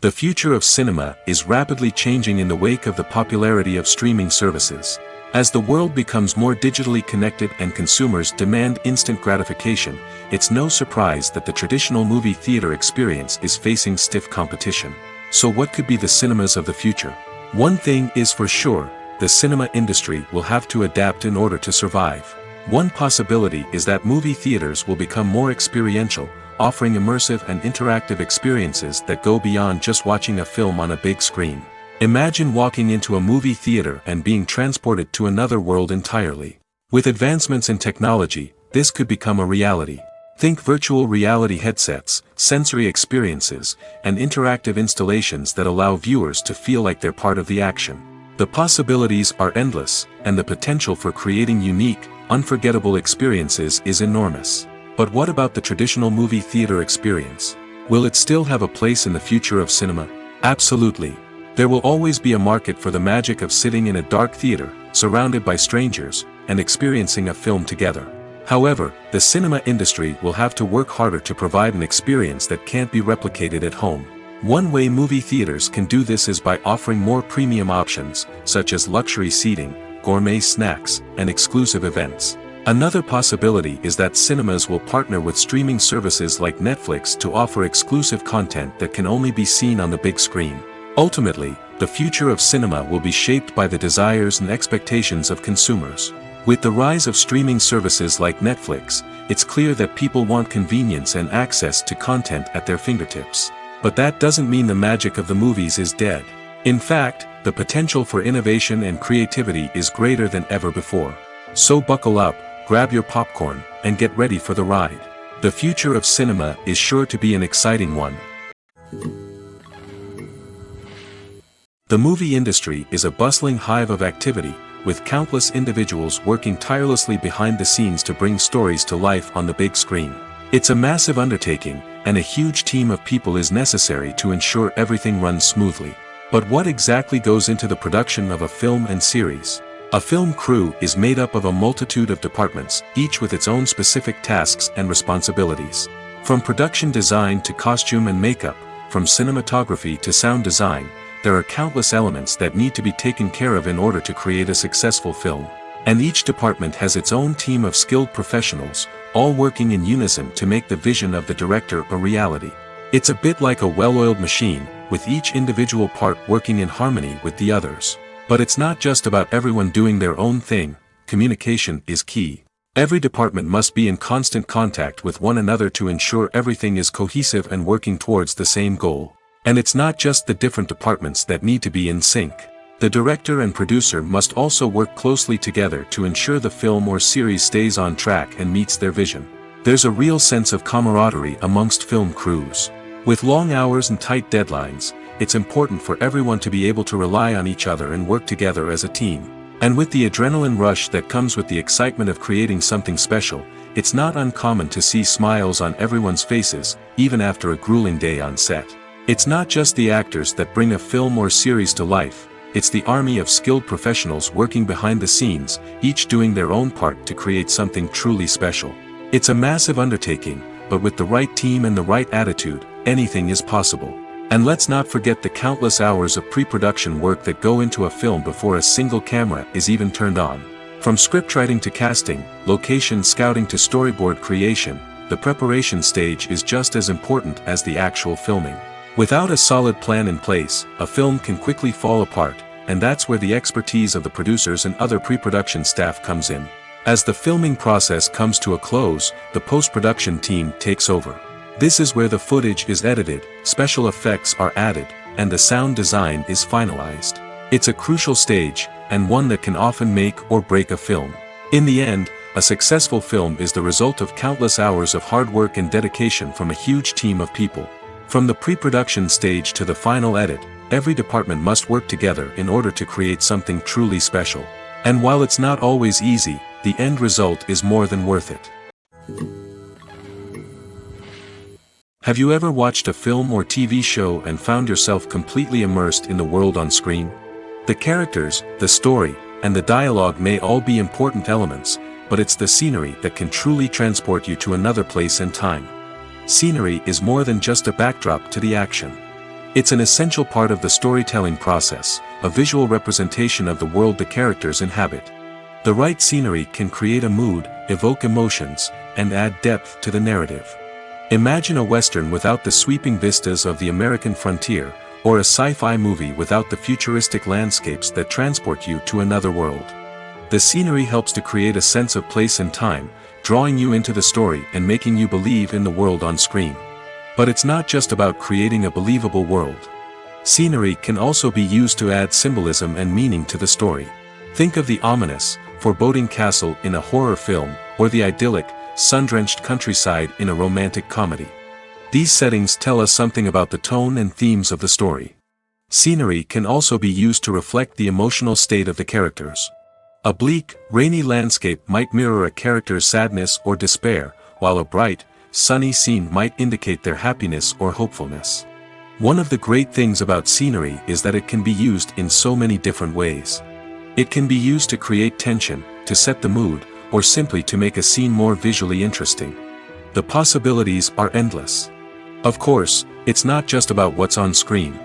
The future of cinema is rapidly changing in the wake of the popularity of streaming services. As the world becomes more digitally connected and consumers demand instant gratification, it's no surprise that the traditional movie theater experience is facing stiff competition. So what could be the cinemas of the future? One thing is for sure, the cinema industry will have to adapt in order to survive. One possibility is that movie theaters will become more experiential, offering immersive and interactive experiences that go beyond just watching a film on a big screen. Imagine walking into a movie theater and being transported to another world entirely. With advancements in technology, this could become a reality. Think virtual reality headsets, sensory experiences, and interactive installations that allow viewers to feel like they're part of the action. The possibilities are endless, and the potential for creating unique, unforgettable experiences is enormous. But what about the traditional movie theater experience? Will it still have a place in the future of cinema? Absolutely. There will always be a market for the magic of sitting in a dark theater, surrounded by strangers, and experiencing a film together. However, the cinema industry will have to work harder to provide an experience that can't be replicated at home. One way movie theaters can do this is by offering more premium options, such as luxury seating, gourmet snacks, and exclusive events. Another possibility is that cinemas will partner with streaming services like Netflix to offer exclusive content that can only be seen on the big screen. Ultimately, the future of cinema will be shaped by the desires and expectations of consumers. With the rise of streaming services like Netflix, it's clear that people want convenience and access to content at their fingertips. But that doesn't mean the magic of the movies is dead. In fact, the potential for innovation and creativity is greater than ever before. So buckle up, grab your popcorn, and get ready for the ride. The future of cinema is sure to be an exciting one. The movie industry is a bustling hive of activity, with countless individuals working tirelessly behind the scenes to bring stories to life on the big screen. It's a massive undertaking, and a huge team of people is necessary to ensure everything runs smoothly. But what exactly goes into the production of a film and series? A film crew is made up of a multitude of departments, each with its own specific tasks and responsibilities. From production design to costume and makeup, from cinematography to sound design, there are countless elements that need to be taken care of in order to create a successful film. And each department has its own team of skilled professionals, all working in unison to make the vision of the director a reality. It's a bit like a well-oiled machine, with each individual part working in harmony with the others. But it's not just about everyone doing their own thing, communication is key. Every department must be in constant contact with one another to ensure everything is cohesive and working towards the same goal. And it's not just the different departments that need to be in sync. The director and producer must also work closely together to ensure the film or series stays on track and meets their vision. There's a real sense of camaraderie amongst film crews. With long hours and tight deadlines, it's important for everyone to be able to rely on each other and work together as a team. And with the adrenaline rush that comes with the excitement of creating something special, it's not uncommon to see smiles on everyone's faces, even after a grueling day on set. It's not just the actors that bring a film or series to life, it's the army of skilled professionals working behind the scenes, each doing their own part to create something truly special. It's a massive undertaking, but with the right team and the right attitude, anything is possible. And let's not forget the countless hours of pre-production work that go into a film before a single camera is even turned on. From scriptwriting to casting, location scouting to storyboard creation, the preparation stage is just as important as the actual filming. Without a solid plan in place, a film can quickly fall apart, and that's where the expertise of the producers and other pre-production staff comes in. As the filming process comes to a close, the post-production team takes over. This is where the footage is edited, special effects are added, and the sound design is finalized. It's a crucial stage, and one that can often make or break a film. In the end, a successful film is the result of countless hours of hard work and dedication from a huge team of people. From the pre-production stage to the final edit, every department must work together in order to create something truly special. And while it's not always easy, the end result is more than worth it. Have you ever watched a film or TV show and found yourself completely immersed in the world on screen? The characters, the story, and the dialogue may all be important elements, but it's the scenery that can truly transport you to another place and time. Scenery is more than just a backdrop to the action. It's an essential part of the storytelling process, a visual representation of the world the characters inhabit. The right scenery can create a mood, evoke emotions, and add depth to the narrative. Imagine a Western without the sweeping vistas of the American frontier, or a sci-fi movie without the futuristic landscapes that transport you to another world. The scenery helps to create a sense of place and time, drawing you into the story and making you believe in the world on screen. But it's not just about creating a believable world. Scenery can also be used to add symbolism and meaning to the story. Think of the ominous, foreboding castle in a horror film, or the idyllic, sun-drenched countryside in a romantic comedy. These settings tell us something about the tone and themes of the story. Scenery can also be used to reflect the emotional state of the characters. A bleak, rainy landscape might mirror a character's sadness or despair, while a bright, sunny scene might indicate their happiness or hopefulness. One of the great things about scenery is that it can be used in so many different ways. It can be used to create tension, to set the mood, or simply to make a scene more visually interesting. The possibilities are endless. Of course, it's not just about what's on screen.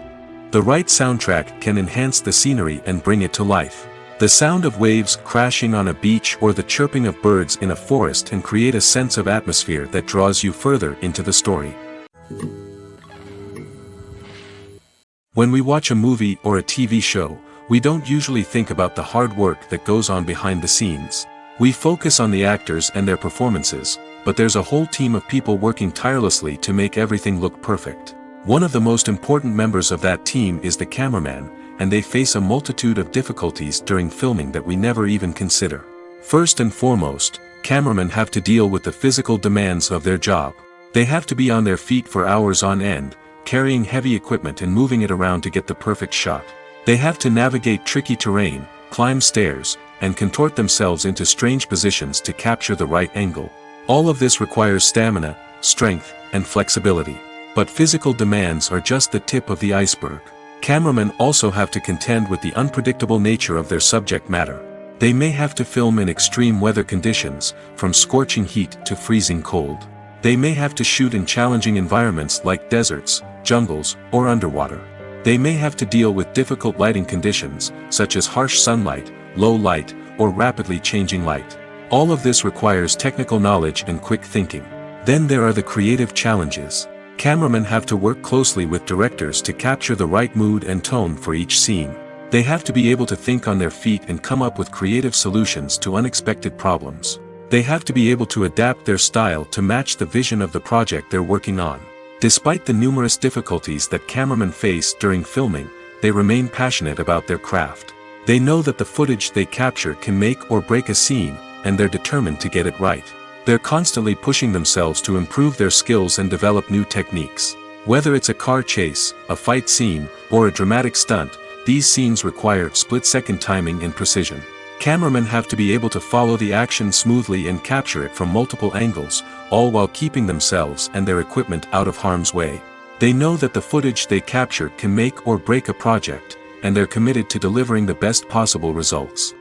The right soundtrack can enhance the scenery and bring it to life. The sound of waves crashing on a beach or the chirping of birds in a forest can create a sense of atmosphere that draws you further into the story. When we watch a movie or a TV show, we don't usually think about the hard work that goes on behind the scenes. We focus on the actors and their performances, but there's a whole team of people working tirelessly to make everything look perfect. One of the most important members of that team is the cameraman, and they face a multitude of difficulties during filming that we never even consider. First and foremost, cameramen have to deal with the physical demands of their job. They have to be on their feet for hours on end, carrying heavy equipment and moving it around to get the perfect shot. They have to navigate tricky terrain, climb stairs, and contort themselves into strange positions to capture the right angle. All of this requires stamina, strength, and flexibility. But physical demands are just the tip of the iceberg. Cameramen also have to contend with the unpredictable nature of their subject matter. They may have to film in extreme weather conditions, from scorching heat to freezing cold. They may have to shoot in challenging environments like deserts, jungles, or underwater. They may have to deal with difficult lighting conditions, such as harsh sunlight, low light, or rapidly changing light. All of this requires technical knowledge and quick thinking. Then there are the creative challenges. Cameramen have to work closely with directors to capture the right mood and tone for each scene. They have to be able to think on their feet and come up with creative solutions to unexpected problems. They have to be able to adapt their style to match the vision of the project they're working on. Despite the numerous difficulties that cameramen face during filming, they remain passionate about their craft. They know that the footage they capture can make or break a scene, and they're determined to get it right. They're constantly pushing themselves to improve their skills and develop new techniques. Whether it's a car chase, a fight scene, or a dramatic stunt, these scenes require split-second timing and precision. Cameramen have to be able to follow the action smoothly and capture it from multiple angles, all while keeping themselves and their equipment out of harm's way. They know that the footage they capture can make or break a project, and they're committed to delivering the best possible results.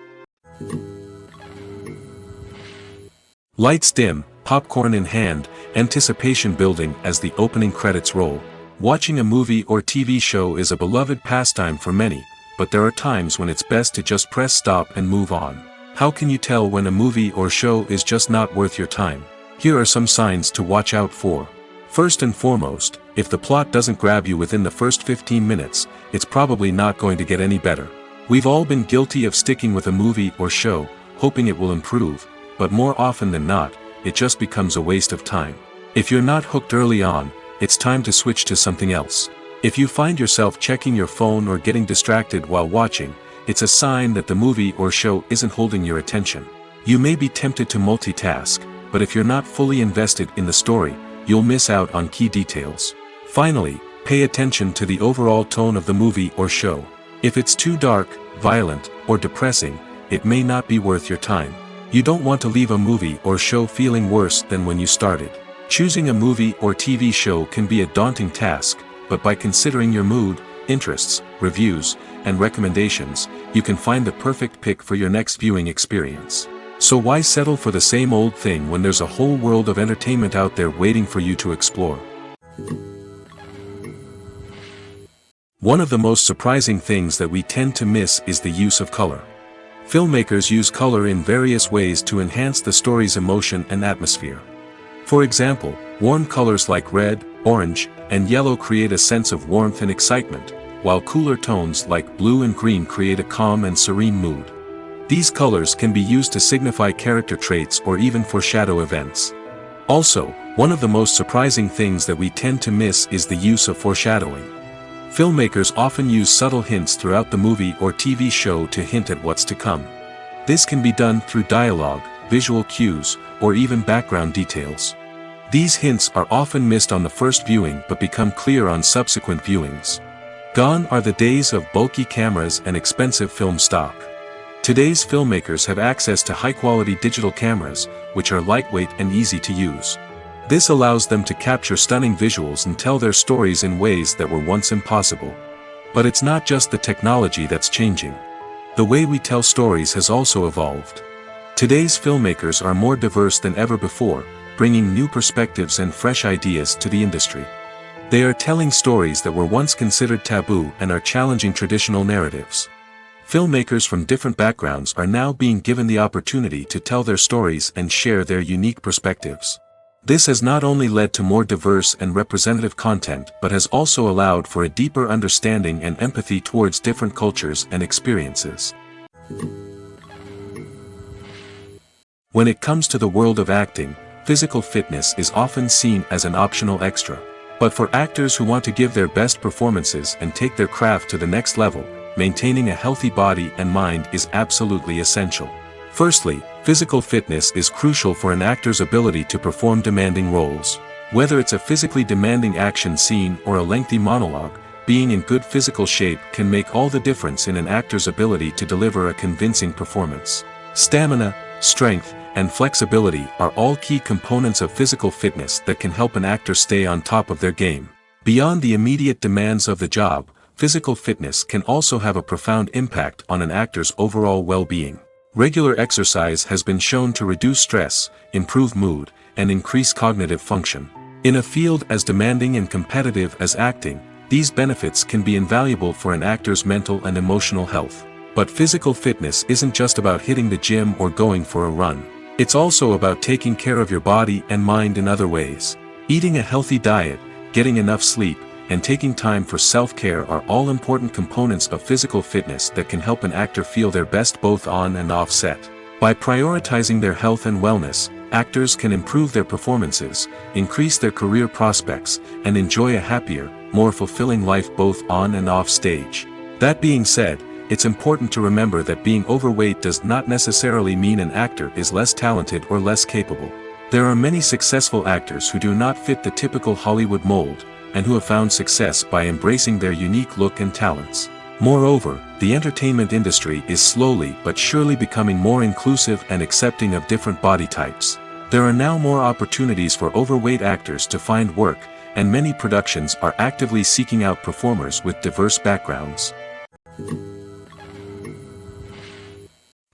Lights dim, popcorn in hand, anticipation building as the opening credits roll. Watching a movie or TV show is a beloved pastime for many, but there are times when it's best to just press stop and move on. How can you tell when a movie or show is just not worth your time? Here are some signs to watch out for. First and foremost, if the plot doesn't grab you within the first 15 minutes, it's probably not going to get any better. We've all been guilty of sticking with a movie or show, hoping it will improve, but more often than not, it just becomes a waste of time. If you're not hooked early on, it's time to switch to something else. If you find yourself checking your phone or getting distracted while watching, it's a sign that the movie or show isn't holding your attention. You may be tempted to multitask, but if you're not fully invested in the story, you'll miss out on key details. Finally, pay attention to the overall tone of the movie or show. If it's too dark, violent, or depressing, it may not be worth your time. You don't want to leave a movie or show feeling worse than when you started. Choosing a movie or TV show can be a daunting task, but by considering your mood, interests, reviews, and recommendations, you can find the perfect pick for your next viewing experience. So why settle for the same old thing when there's a whole world of entertainment out there waiting for you to explore? One of the most surprising things that we tend to miss is the use of color. Filmmakers use color in various ways to enhance the story's emotion and atmosphere. For example, warm colors like red, orange, and yellow create a sense of warmth and excitement, while cooler tones like blue and green create a calm and serene mood. These colors can be used to signify character traits or even foreshadow events. Also, one of the most surprising things that we tend to miss is the use of foreshadowing. Filmmakers often use subtle hints throughout the movie or TV show to hint at what's to come. This can be done through dialogue, visual cues, or even background details. These hints are often missed on the first viewing but become clear on subsequent viewings. Gone are the days of bulky cameras and expensive film stock. Today's filmmakers have access to high-quality digital cameras, which are lightweight and easy to use. This allows them to capture stunning visuals and tell their stories in ways that were once impossible. But it's not just the technology that's changing. The way we tell stories has also evolved. Today's filmmakers are more diverse than ever before, bringing new perspectives and fresh ideas to the industry. They are telling stories that were once considered taboo and are challenging traditional narratives. Filmmakers from different backgrounds are now being given the opportunity to tell their stories and share their unique perspectives. This has not only led to more diverse and representative content but has also allowed for a deeper understanding and empathy towards different cultures and experiences. When it comes to the world of acting, physical fitness is often seen as an optional extra. But for actors who want to give their best performances and take their craft to the next level, maintaining a healthy body and mind is absolutely essential. Firstly, physical fitness is crucial for an actor's ability to perform demanding roles. Whether it's a physically demanding action scene or a lengthy monologue, being in good physical shape can make all the difference in an actor's ability to deliver a convincing performance. Stamina, strength, and flexibility are all key components of physical fitness that can help an actor stay on top of their game. Beyond the immediate demands of the job, physical fitness can also have a profound impact on an actor's overall well-being. Regular exercise has been shown to reduce stress, improve mood, and increase cognitive function. In a field as demanding and competitive as acting, these benefits can be invaluable for an actor's mental and emotional health. But physical fitness isn't just about hitting the gym or going for a run. It's also about taking care of your body and mind in other ways. Eating a healthy diet, getting enough sleep, and taking time for self-care are all important components of physical fitness that can help an actor feel their best both on and off set. By prioritizing their health and wellness, actors can improve their performances, increase their career prospects, and enjoy a happier, more fulfilling life both on and off stage. That being said, it's important to remember that being overweight does not necessarily mean an actor is less talented or less capable. There are many successful actors who do not fit the typical Hollywood mold, and who have found success by embracing their unique look and talents. Moreover, the entertainment industry is slowly but surely becoming more inclusive and accepting of different body types. There are now more opportunities for overweight actors to find work, and many productions are actively seeking out performers with diverse backgrounds.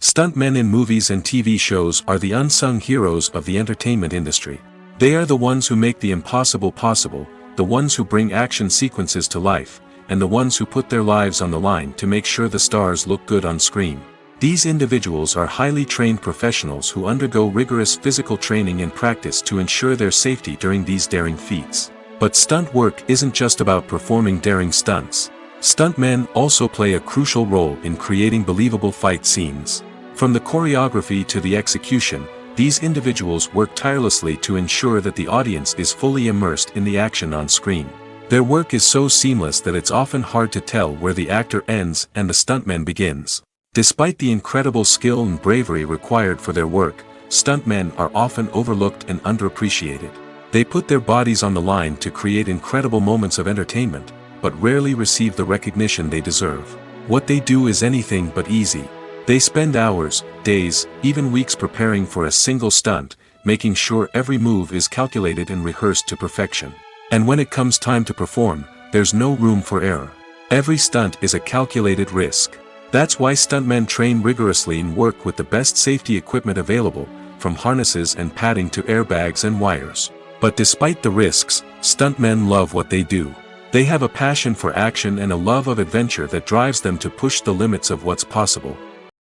Stuntmen in movies and TV shows are the unsung heroes of the entertainment industry. They are the ones who make the impossible possible, the ones who bring action sequences to life, and the ones who put their lives on the line to make sure the stars look good on screen. These individuals are highly trained professionals who undergo rigorous physical training and practice to ensure their safety during these daring feats. But stunt work isn't just about performing daring stunts. Stuntmen also play a crucial role in creating believable fight scenes. From the choreography to the execution, these individuals work tirelessly to ensure that the audience is fully immersed in the action on screen. Their work is so seamless that it's often hard to tell where the actor ends and the stuntman begins. Despite the incredible skill and bravery required for their work, stuntmen are often overlooked and underappreciated. They put their bodies on the line to create incredible moments of entertainment, but rarely receive the recognition they deserve. What they do is anything but easy. They spend hours, days, even weeks preparing for a single stunt, making sure every move is calculated and rehearsed to perfection. And when it comes time to perform, there's no room for error. Every stunt is a calculated risk. That's why stuntmen train rigorously and work with the best safety equipment available, from harnesses and padding to airbags and wires. But despite the risks, stuntmen love what they do. They have a passion for action and a love of adventure that drives them to push the limits of what's possible.